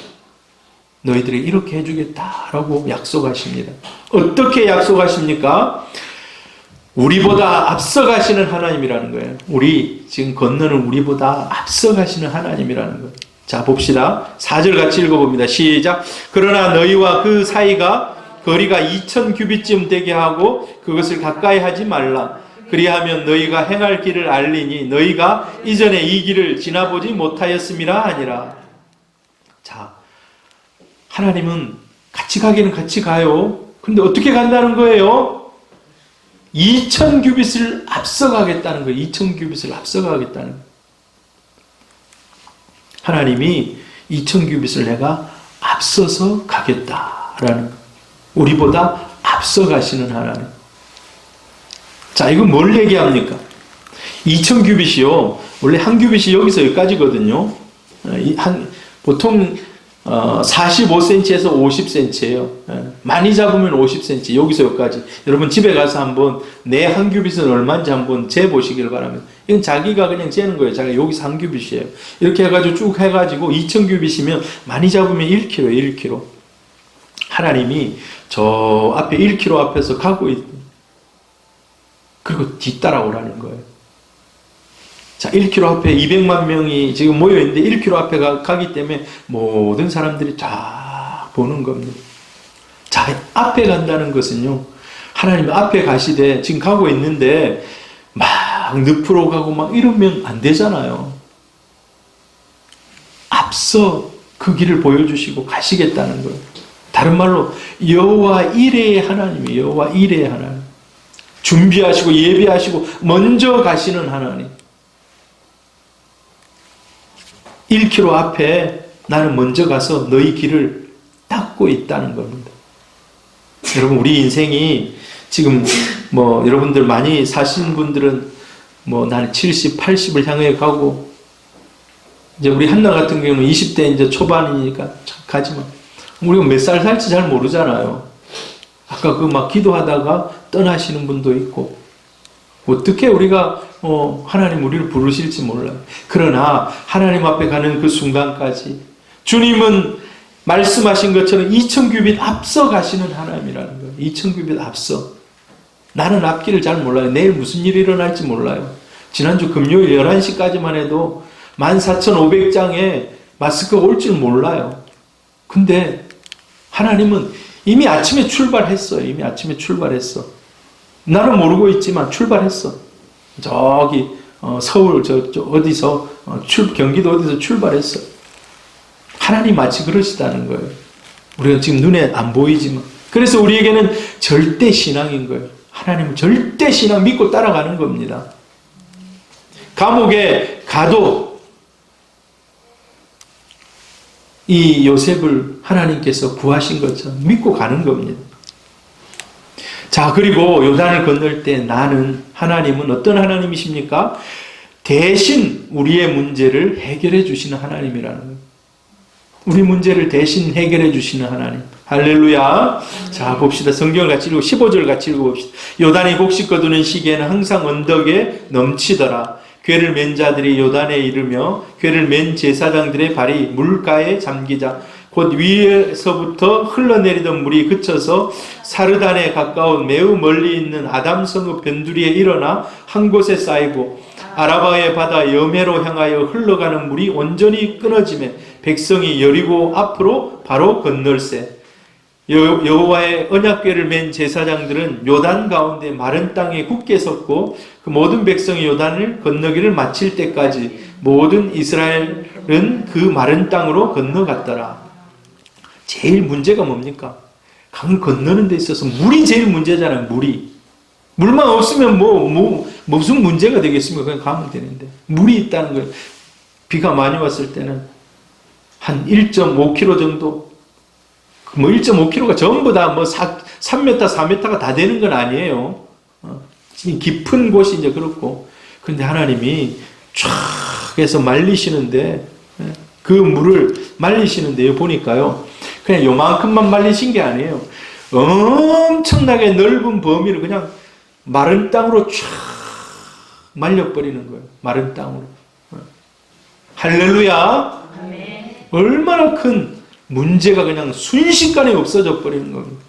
너희들이 이렇게 해주겠다라고 약속하십니다. 어떻게 약속하십니까? 우리보다 앞서가시는 하나님이라는 거예요. 지금 건너는 우리보다 앞서가시는 하나님이라는 거예요. 자, 봅시다. 4절 같이 읽어봅니다. 시작. 그러나 너희와 그 사이가 거리가 2000규빗쯤 되게 하고 그것을 가까이 하지 말라. 그리하면 너희가 행할 길을 알리니 너희가 이전에 이 길을 지나보지 못하였음이라 하니라. 자, 하나님은 같이 가기는 같이 가요. 근데 어떻게 간다는 거예요? 2000규빗을 앞서가겠다는 거예요. 2000규빗을 앞서가겠다는 거예요. 하나님이 2000규빗을 내가 앞서서 가겠다라는 거예요. 우리보다 앞서가시는 하나님. 자, 이건 뭘 얘기합니까? 2000규빗이요. 원래 한 규빗이 여기서 여기까지거든요. 보통 45cm에서 50cm예요. 많이 잡으면 50cm, 여기서 여기까지. 여러분 집에 가서 한번 내 한 규빗은 얼마인지 한번 재보시길 바랍니다. 이건 자기가 그냥 재는 거예요. 자기가 여기서 한 규빗이에요. 이렇게 해가지고 쭉 해가지고 2000규빗이면 많이 잡으면 1kg, 1kg. 하나님이 저 앞에 1km 앞에서 가고 그리고 뒤따라오라는 거예요. 자, 1km 앞에 200만 명이 지금 모여있는데 1km 앞에 가기 때문에 모든 사람들이 다 보는 겁니다. 자, 앞에 간다는 것은요, 하나님 앞에 가시되 지금 가고 있는데 막 늪으로 가고 막 이러면 안 되잖아요. 앞서 그 길을 보여주시고 가시겠다는 거예요. 다른 말로 여호와 이레의 하나님이에요. 여호와 이레의 하나님. 준비하시고 예비하시고 먼저 가시는 하나님. 1km 앞에 나는 먼저 가서 너희 길을 닦고 있다는 겁니다. 여러분 우리 인생이 지금 여러분들 많이 사신 분들은 나는 70, 80을 향해 가고 이제 우리 한나 같은 경우는 20대 이제 초반이니까 가지만 우리가 몇 살 살지 잘 모르잖아요. 아까 막 기도하다가 떠나시는 분도 있고 어떻게 우리가 하나님 우리를 부르실지 몰라요. 그러나 하나님 앞에 가는 그 순간까지 주님은 말씀하신 것처럼 2000규빗 앞서 가시는 하나님이라는 거예요. 2000규빗 앞서. 나는 앞길을 잘 몰라요. 내일 무슨 일이 일어날지 몰라요. 지난주 금요일 11시까지만 해도 14,500장에 마스크가 올 줄 몰라요. 근데 하나님은 이미 아침에 출발했어요. 이미 아침에 출발했어. 나는 모르고 있지만 출발했어. 저기 서울 어디서 경기도 어디서 출발했어. 하나님 마치 그러시다는 거예요. 우리가 지금 눈에 안 보이지만. 그래서 우리에게는 절대 신앙인 거예요. 하나님은 절대 신앙 믿고 따라가는 겁니다. 감옥에 가도 이 요셉을 하나님께서 구하신 것처럼 믿고 가는 겁니다. 자, 그리고 요단을 건널 때 나는, 하나님은 어떤 하나님이십니까? 대신 우리의 문제를 해결해 주시는 하나님이라는 거예요. 우리 문제를 대신 해결해 주시는 하나님. 할렐루야. 자, 봅시다. 성경을 같이 읽고 15절 같이 읽어봅시다. 요단이 곡식 거두는 시기에는 항상 언덕에 넘치더라. 궤를 맨 자들이 요단에 이르며 궤를 맨 제사장들의 발이 물가에 잠기자 곧 위에서부터 흘러내리던 물이 그쳐서 사르단에 가까운 매우 멀리 있는 아담성읍 변두리에 일어나 한 곳에 쌓이고 아라바의 바다 여매로 향하여 흘러가는 물이 온전히 끊어지매 백성이 여리고 앞으로 바로 건널세. 여호와의 언약궤를 맨 제사장들은 요단 가운데 마른 땅에 굳게 섰고 그 모든 백성이 요단을 건너기를 마칠 때까지 모든 이스라엘은 그 마른 땅으로 건너갔더라. 제일 문제가 뭡니까? 강을 건너는 데 있어서 물이 제일 문제잖아요. 물만 없으면 무슨 문제가 되겠습니까? 그냥 가면 되는데 물이 있다는 거예요. 비가 많이 왔을 때는 한 1.5km 정도, 1.5km가 전부 다 3m, 4m가 다 되는 건 아니에요. 깊은 곳이 이제 그렇고. 근데 하나님이 쫙 해서 말리시는데, 그 물을 말리시는데요, 보니까요. 그냥 요만큼만 말리신 게 아니에요. 엄청나게 넓은 범위를 그냥 마른 땅으로 쫙 말려버리는 거예요. 마른 땅으로. 할렐루야. 얼마나 큰 문제가 그냥 순식간에 없어져 버리는 겁니다.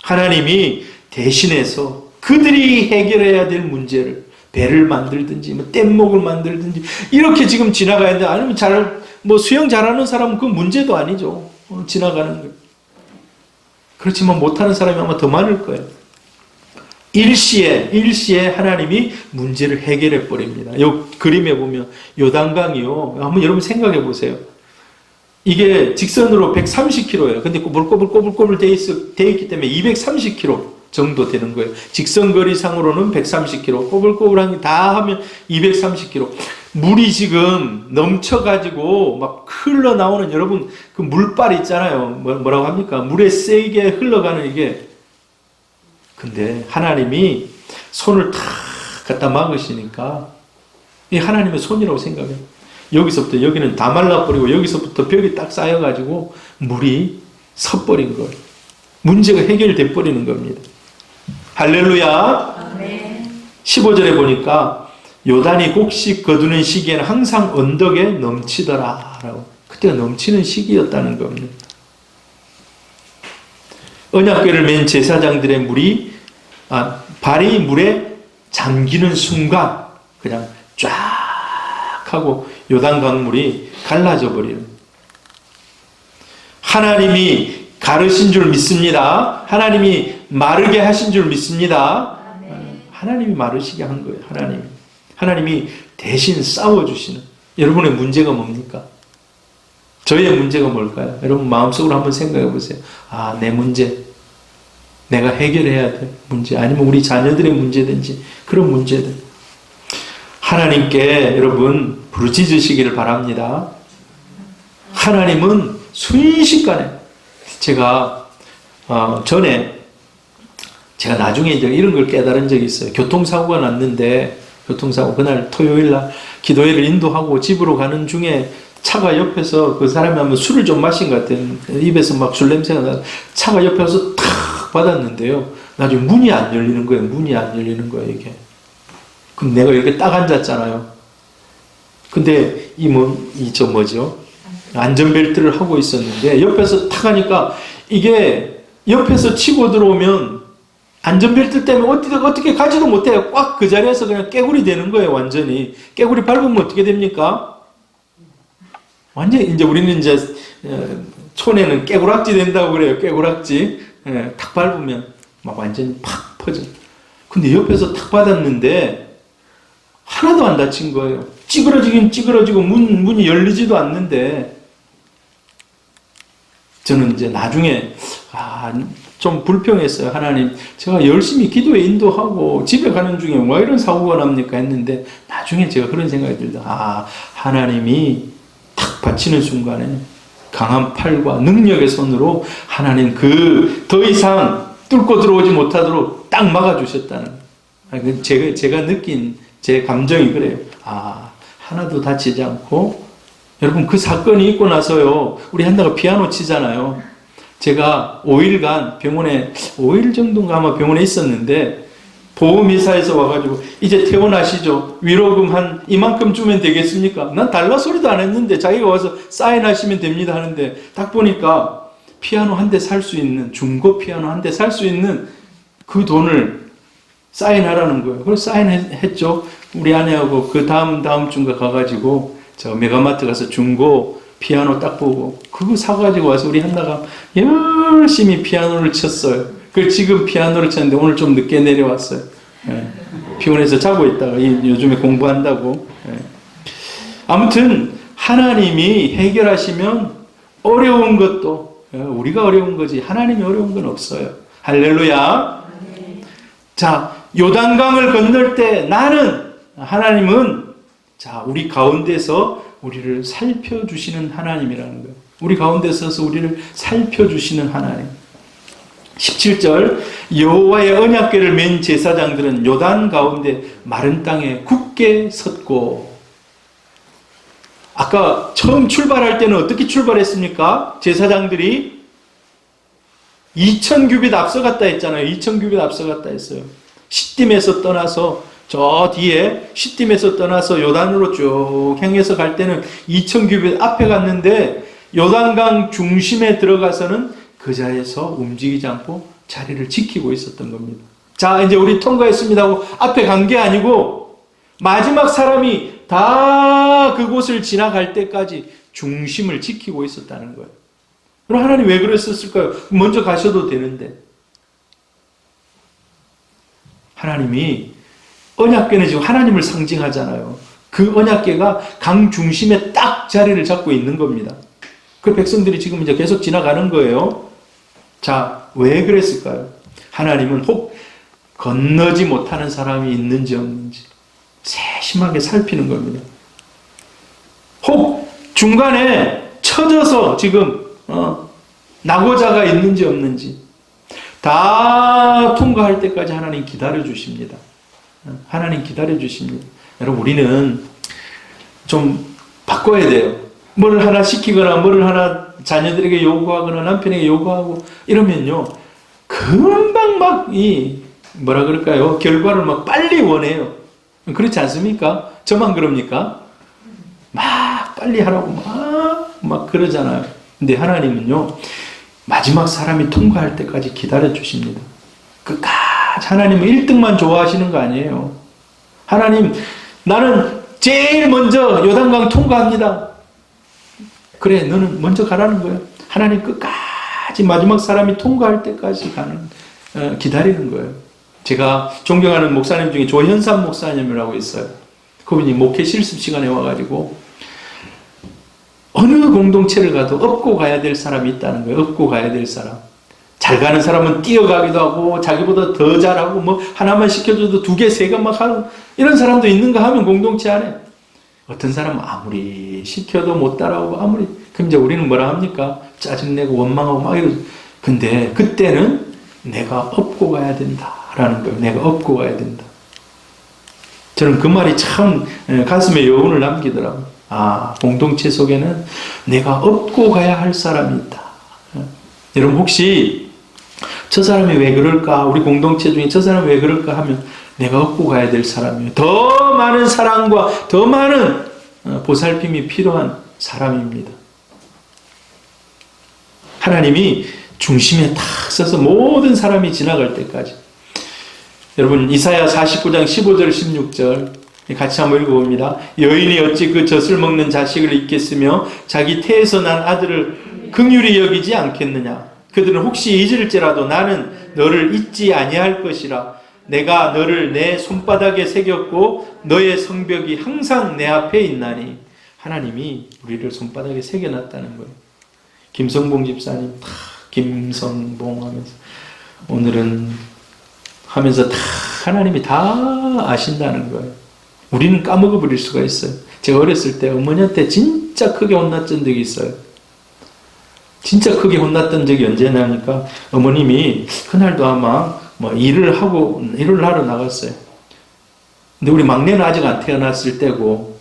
하나님이 대신해서 그들이 해결해야 될 문제를 배를 만들든지 뗏목을 만들든지 이렇게 지금 지나가야 돼. 아니면 수영 잘하는 사람은 그 문제도 아니죠. 지나가는 거예요. 그렇지만 못하는 사람이 아마 더 많을 거예요. 일시에 하나님이 문제를 해결해 버립니다. 이 그림에 보면 요단강이요. 한번 여러분 생각해 보세요. 이게 직선으로 130km예요. 근데 꼬불꼬불 돼 있기 때문에 230km 정도 되는 거예요. 직선 거리상으로는 130km, 꼬불꼬불한 게 다 하면 230km. 물이 지금 넘쳐가지고 막 흘러나오는 여러분 그 물빨 있잖아요. 뭐라고 합니까? 물에 세게 흘러가는 이게. 근데 하나님이 손을 탁 갖다 막으시니까 이 하나님의 손이라고 생각해요. 여기서부터 여기는 다 말라버리고 여기서부터 벽이 딱 쌓여가지고 물이 섰버린 거예요. 문제가 해결돼 버리는 겁니다. 할렐루야. 15절에 보니까 요단이 곡식 거두는 시기에는 항상 언덕에 넘치더라 라고. 그때가 넘치는 시기였다는 겁니다. 언약궤를 맨 제사장들의 발이 물에 잠기는 순간 그냥 쫙 하고 요단 강물이 갈라져 버리는. 하나님이 가르신 줄 믿습니다. 하나님이 마르게 하신 줄 믿습니다. 하나님이 마르시게 한 거예요. 하나님이 대신 싸워주시는. 여러분의 문제가 뭡니까? 저의 문제가 뭘까요? 여러분 마음속으로 한번 생각해 보세요. 내 문제, 내가 해결해야 될 문제, 아니면 우리 자녀들의 문제든지 그런 문제들 하나님께 여러분 부르짖으시기를 바랍니다. 하나님은 순식간에 제가 나중에 이제 이런 걸 깨달은 적이 있어요. 교통사고가 났는데 그날 토요일날 기도회를 인도하고 집으로 가는 중에 차가 옆에서 그 사람이 한번 술을 좀 마신 것 같아요. 입에서 막 술 냄새가 나. 차가 옆에서 탁 받았는데요. 나중에 문이 안 열리는 거예요. 문이 안 열리는 거예요, 이게. 그럼 내가 여기 딱 앉았잖아요. 근데 뭐죠? 안전벨트를 하고 있었는데 옆에서 탁 하니까 이게 옆에서 치고 들어오면 안전벨트 때문에 어떻게 가지도 못해요. 꽉 그 자리에서 그냥 깨구리 되는 거예요, 완전히. 깨구리 밟으면 어떻게 됩니까? 완전히 이제 우리는 이제 촌에는 깨구락지 된다고 그래요. 깨구락지. 예, 탁 밟으면 막 완전히 팍 퍼져. 근데 옆에서 탁 받았는데 하나도 안 다친 거예요. 찌그러지긴 찌그러지고 문이 열리지도 않는데 저는 이제 나중에 좀 불평했어요. 하나님, 제가 열심히 기도에 인도하고 집에 가는 중에 왜 이런 사고가 납니까 했는데 나중에 제가 그런 생각이 들다. 하나님이 탁 받치는 순간에 강한 팔과 능력의 손으로 하나님 더 이상 뚫고 들어오지 못하도록 딱 막아주셨다는 제가 느낀 제 감정이 그래요. 하나도 다치지 않고. 여러분, 그 사건이 있고 나서요, 우리 한나가 피아노 치잖아요. 제가 5일간 5일 정도인가 아마 병원에 있었는데 보험회사에서 와가지고 이제 퇴원하시죠. 위로금 한 이만큼 주면 되겠습니까? 난 달라 소리도 안 했는데 자기가 와서 사인하시면 됩니다 하는데 딱 보니까 피아노 한 대 살 수 있는, 중고 피아노 한 대 살 수 있는 그 돈을 사인하라는 거예요. 그래서 사인했죠. 우리 아내하고 그 다음 주인가 가가지고 저 메가마트 가서 중고 피아노 딱 보고 그거 사가지고 와서 우리 한나가 열심히 피아노를 쳤어요. 그 지금 피아노를 쳤는데 오늘 좀 늦게 내려왔어요. 피곤해서 자고 있다가 요즘에 공부한다고. 아무튼 하나님이 해결하시면 어려운 것도 우리가 어려운 거지 하나님이 어려운 건 없어요. 할렐루야. 자, 요단강을 건널 때 하나님은 우리 가운데서 우리를 살펴주시는 하나님이라는 거예요. 우리 가운데 서서 우리를 살펴주시는 하나님. 17절, 여호와의 언약궤를 맨 제사장들은 요단 가운데 마른 땅에 굳게 섰고. 아까 처음 출발할 때는 어떻게 출발했습니까? 제사장들이 2000규빗 앞서갔다 했잖아요. 2000규빗 앞서갔다 했어요. 시딤에서 떠나서 저 뒤에 시딤에서 떠나서 요단으로 쭉 향해서 갈 때는 2000규빗 앞에 갔는데 요단강 중심에 들어가서는 그 자리에서 움직이지 않고 자리를 지키고 있었던 겁니다. 자, 이제 우리 통과했습니다 하고 앞에 간 게 아니고 마지막 사람이 다 그곳을 지나갈 때까지 중심을 지키고 있었다는 거예요. 그럼 하나님 왜 그랬었을까요? 먼저 가셔도 되는데. 하나님이 언약궤는 지금 하나님을 상징하잖아요. 그 언약궤가 강 중심에 딱 자리를 잡고 있는 겁니다. 그 백성들이 지금 이제 계속 지나가는 거예요. 자, 왜 그랬을까요? 하나님은 혹 건너지 못하는 사람이 있는지 없는지 세심하게 살피는 겁니다. 혹 중간에 처져서 지금 낙오자가 있는지 없는지 다 통과할 때까지 하나님 기다려 주십니다. 하나님 기다려 주십니다. 여러분, 우리는 좀 바꿔야 돼요. 뭐를 하나 시키거나 뭐를 하나 자녀들에게 요구하거나 남편에게 요구하고 이러면요, 금방 막 뭐라 그럴까요? 결과를 막 빨리 원해요. 그렇지 않습니까? 저만 그럽니까? 막 빨리 하라고 막 그러잖아요. 근데 하나님은요, 마지막 사람이 통과할 때까지 기다려 주십니다. 끝까지. 하나님은 1등만 좋아하시는 거 아니에요. 하나님, 나는 제일 먼저 요단강 통과합니다. 그래, 너는 먼저 가라는 거예요. 하나님 끝까지 마지막 사람이 통과할 때까지 기다리는 거예요. 제가 존경하는 목사님 중에 조현삼 목사님이라고 있어요. 그분이 목회 실습 시간에 와가지고 어느 공동체를 가도 업고 가야 될 사람이 있다는 거예요. 업고 가야 될 사람. 잘 가는 사람은 뛰어가기도 하고 자기보다 더 잘하고 뭐 하나만 시켜줘도 2개, 3개 막 하는 이런 사람도 있는가 하면 공동체 안에 어떤 사람은 아무리 시켜도 못 따라오고 그럼 이제 우리는 뭐라 합니까? 짜증내고 원망하고 막 이러죠. 근데 그때는 내가 업고 가야 된다라는 거예요. 내가 업고 가야 된다. 저는 그 말이 참 가슴에 여운을 남기더라고요. 공동체 속에는 내가 업고 가야 할 사람이 있다. 여러분, 혹시 저 사람이 왜 그럴까? 우리 공동체 중에 저 사람이 왜 그럴까 하면 내가 업고 가야 될 사람이에요. 더 많은 사랑과 더 많은 보살핌이 필요한 사람입니다. 하나님이 중심에 탁 서서 모든 사람이 지나갈 때까지. 여러분 이사야 49장 15절 16절 같이 한번 읽어봅니다. 여인이 어찌 그 젖을 먹는 자식을 잊겠으며 자기 태에서 난 아들을 긍휼히 여기지 않겠느냐. 그들은 혹시 잊을지라도 나는 너를 잊지 아니할 것이라. 내가 너를 내 손바닥에 새겼고 너의 성벽이 항상 내 앞에 있나니. 하나님이 우리를 손바닥에 새겨놨다는 거예요. 김성봉 집사님 김성봉 하면서 오늘은 하면서 하나님이 다 아신다는 거예요. 우리는 까먹어 버릴 수가 있어요. 제가 어렸을 때 어머니한테 진짜 크게 혼났던 적이 있어요. 진짜 크게 혼났던 적이 언제냐니까 어머님이 그날도 아마 일을 하러 나갔어요. 근데 우리 막내는 아직 안 태어났을 때고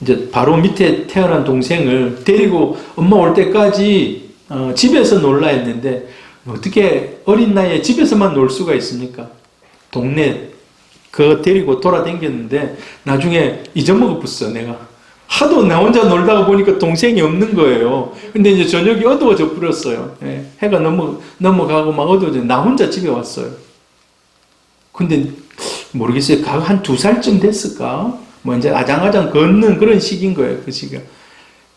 이제 바로 밑에 태어난 동생을 데리고 엄마 올 때까지 집에서 놀라 했는데 어떻게 어린 나이에 집에서만 놀 수가 있습니까? 동네 그거 데리고 돌아다녔는데 나중에 잊어먹었어 내가. 하도 나 혼자 놀다가 보니까 동생이 없는 거예요. 근데 이제 저녁이 어두워져 버렸어요. 해가 넘어가고 막 어두워져 나 혼자 집에 왔어요. 근데 모르겠어요. 한 2살쯤 됐을까? 이제 아장아장 걷는 그런 시기인 거예요. 그 시기가.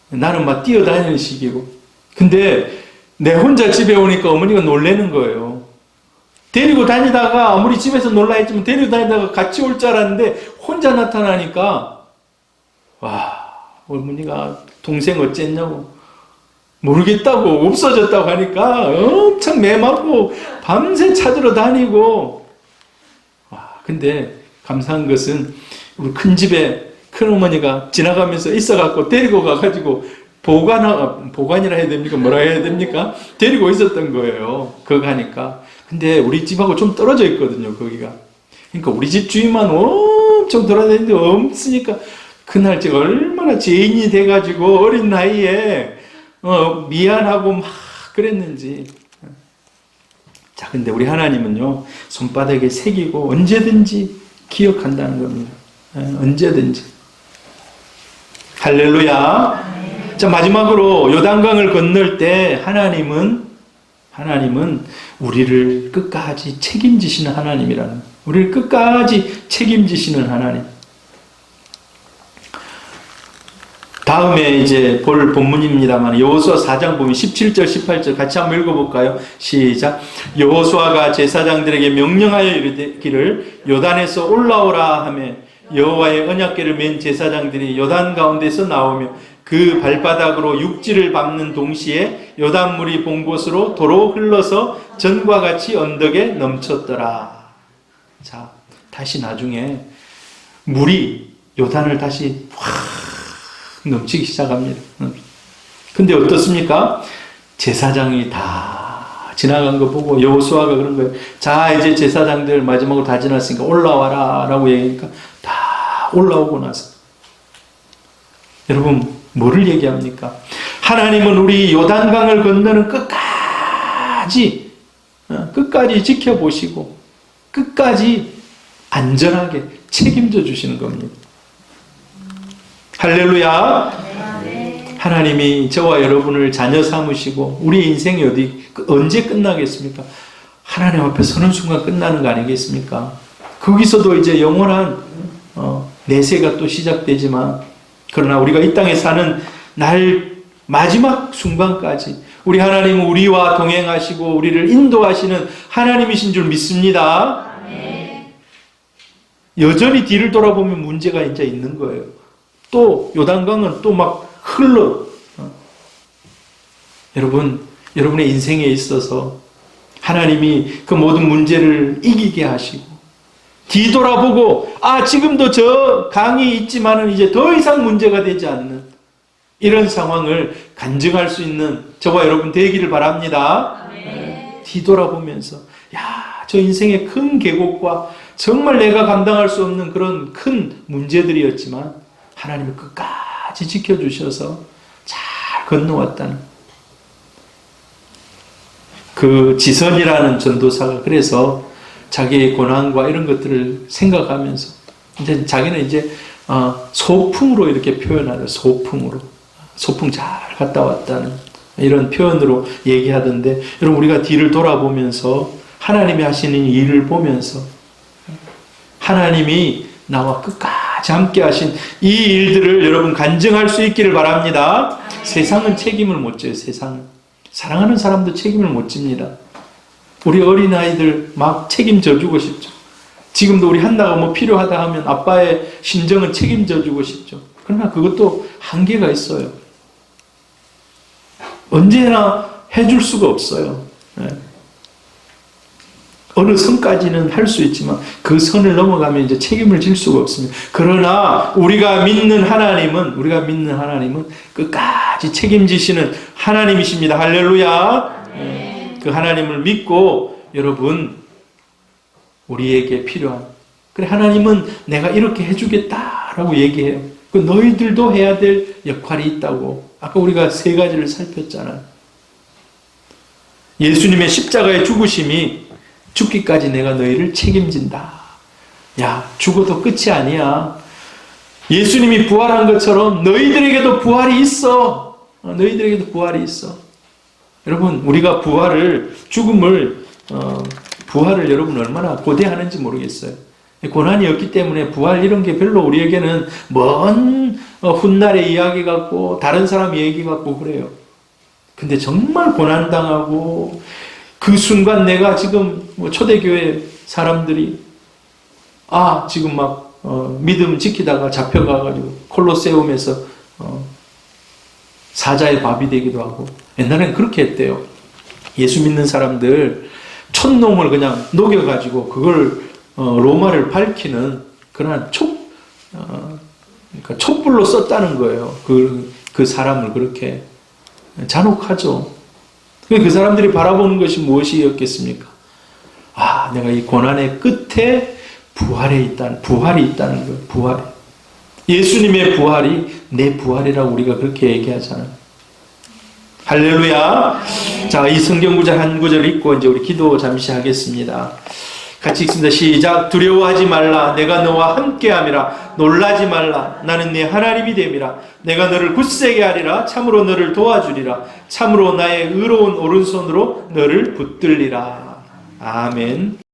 나는 막 뛰어다니는 시기고. 근데 내 혼자 집에 오니까 어머니가 놀라는 거예요. 데리고 다니다가 아무리 집에서 놀라 했지만 데리고 다니다가 같이 올 줄 알았는데 혼자 나타나니까 와 어머니가 동생 어쨌냐고 모르겠다고 없어졌다고 하니까 엄청 매맞고 밤새 찾으러 다니고 와 근데 감사한 것은 우리 큰 집에 큰어머니가 지나가면서 있어갖고 데리고 가가지고 보관이라 해야 됩니까? 뭐라 해야 됩니까? 데리고 있었던 거예요. 그거 가니까. 근데 우리 집하고 좀 떨어져 있거든요, 거기가. 그러니까 우리 집 주위만 엄청 돌아다니는데 없으니까 그날 제가 얼마나 죄인이 돼가지고 어린 나이에 미안하고 막 그랬는지. 자, 근데 우리 하나님은요, 손바닥에 새기고 언제든지 기억한다는 겁니다. 언제든지. 할렐루야. 자, 마지막으로 요단강을 건널 때 하나님은 우리를 끝까지 책임지시는 하나님이라는, 우리를 끝까지 책임지시는 하나님. 다음에 이제 볼 본문입니다만 여호수아 4장 보면 17절 18절 같이 한번 읽어볼까요? 시작. 여호수아가 제사장들에게 명령하여 이르기를 요단에서 올라오라 하며 여호와의 언약궤를 맨 제사장들이 요단 가운데서 나오며 그 발바닥으로 육지를 밟는 동시에 요단물이 본 곳으로 도로 흘러서 전과 같이 언덕에 넘쳤더라. 자, 다시 나중에 물이 요단을 다시 확 넘치기 시작합니다. 근데 어떻습니까? 제사장이 다 지나간 거 보고 여호수아가 그런 거예요. 자, 이제 제사장들 마지막으로 다 지났으니까 올라와라 라고 얘기하니까 다 올라오고 나서 여러분 뭐를 얘기합니까? 하나님은 우리 요단강을 건너는 끝까지 지켜보시고 끝까지 안전하게 책임져 주시는 겁니다. 할렐루야. 하나님이 저와 여러분을 자녀 삼으시고 우리 인생이 언제 끝나겠습니까? 하나님 앞에 서는 순간 끝나는 거 아니겠습니까? 거기서도 이제 영원한 내세가 또 시작되지만 그러나 우리가 이 땅에 사는 날 마지막 순간까지 우리 하나님은 우리와 동행하시고 우리를 인도하시는 하나님이신 줄 믿습니다. 여전히 뒤를 돌아보면 문제가 이제 있는 거예요. 또 요단강은 또 막 흘러. 여러분의 인생에 있어서 하나님이 그 모든 문제를 이기게 하시고 뒤돌아보고 지금도 저 강이 있지만은 이제 더 이상 문제가 되지 않는 이런 상황을 간증할 수 있는 저와 여러분 되기를 바랍니다. 뒤돌아보면서 저 인생의 큰 계곡과 정말 내가 감당할 수 없는 그런 큰 문제들이었지만 하나님이 끝까지 지켜주셔서 잘 건너왔다는. 그 지선이라는 전도사가 그래서 자기의 고난과 이런 것들을 생각하면서 이제 자기는 이제 소풍으로 이렇게 표현하죠. 소풍 잘 갔다 왔다는 이런 표현으로 얘기하던데, 여러분 우리가 뒤를 돌아보면서 하나님이 하시는 일을 보면서 하나님이 나와 끝까지 함께 하신 이 일들을 여러분 간증할 수 있기를 바랍니다. 세상은 책임을 못 져요. 세상은. 사랑하는 사람도 책임을 못 집니다. 우리 어린아이들 막 책임져 주고 싶죠. 지금도 우리 한나가 뭐 필요하다 하면 아빠의 심정은 책임져 주고 싶죠. 그러나 그것도 한계가 있어요. 언제나 해줄 수가 없어요. 네. 어느 선까지는 할 수 있지만 그 선을 넘어가면 이제 책임을 질 수가 없습니다. 그러나 우리가 믿는 하나님은 끝까지 책임지시는 하나님이십니다. 할렐루야. 네. 그 하나님을 믿고 여러분 우리에게 필요한, 그래 하나님은 내가 이렇게 해주겠다라고 얘기해요. 그 너희들도 해야 될 역할이 있다고. 아까 우리가 세 가지를 살폈잖아요. 예수님의 십자가의 죽으심이 죽기까지 내가 너희를 책임진다. 야, 죽어도 끝이 아니야. 예수님이 부활한 것처럼 너희들에게도 부활이 있어. 너희들에게도 부활이 있어. 여러분, 우리가 부활을 여러분 얼마나 고대하는지 모르겠어요. 고난이 없기 때문에 부활 이런 게 별로 우리에게는 먼 훗날의 이야기 같고 다른 사람 얘기 같고 그래요. 근데 정말 고난당하고 그 순간 내가 지금 초대교회 사람들이 지금 막 믿음 지키다가 잡혀가가지고 콜로세움에서 사자의 밥이 되기도 하고, 옛날엔 그렇게 했대요. 예수 믿는 사람들 촌놈을 그냥 녹여가지고 그걸 로마를 밝히는 그런 그러니까 촛불로 썼다는 거예요. 그 사람을 그렇게. 잔혹하죠. 그 사람들이 바라보는 것이 무엇이었겠습니까? 내가 이 고난의 끝에 부활이 있다는 거예요. 부활이. 예수님의 부활이 내 부활이라고 우리가 그렇게 얘기하잖아요. 할렐루야. 자, 이 성경 구절 한 구절 읽고 이제 우리 기도 잠시 하겠습니다. 같이 읽습니다. 시작. 두려워하지 말라. 내가 너와 함께함이라. 놀라지 말라. 나는 네 하나님이 됨이라. 내가 너를 굳세게 하리라. 참으로 너를 도와주리라. 참으로 나의 의로운 오른손으로 너를 붙들리라. 아멘.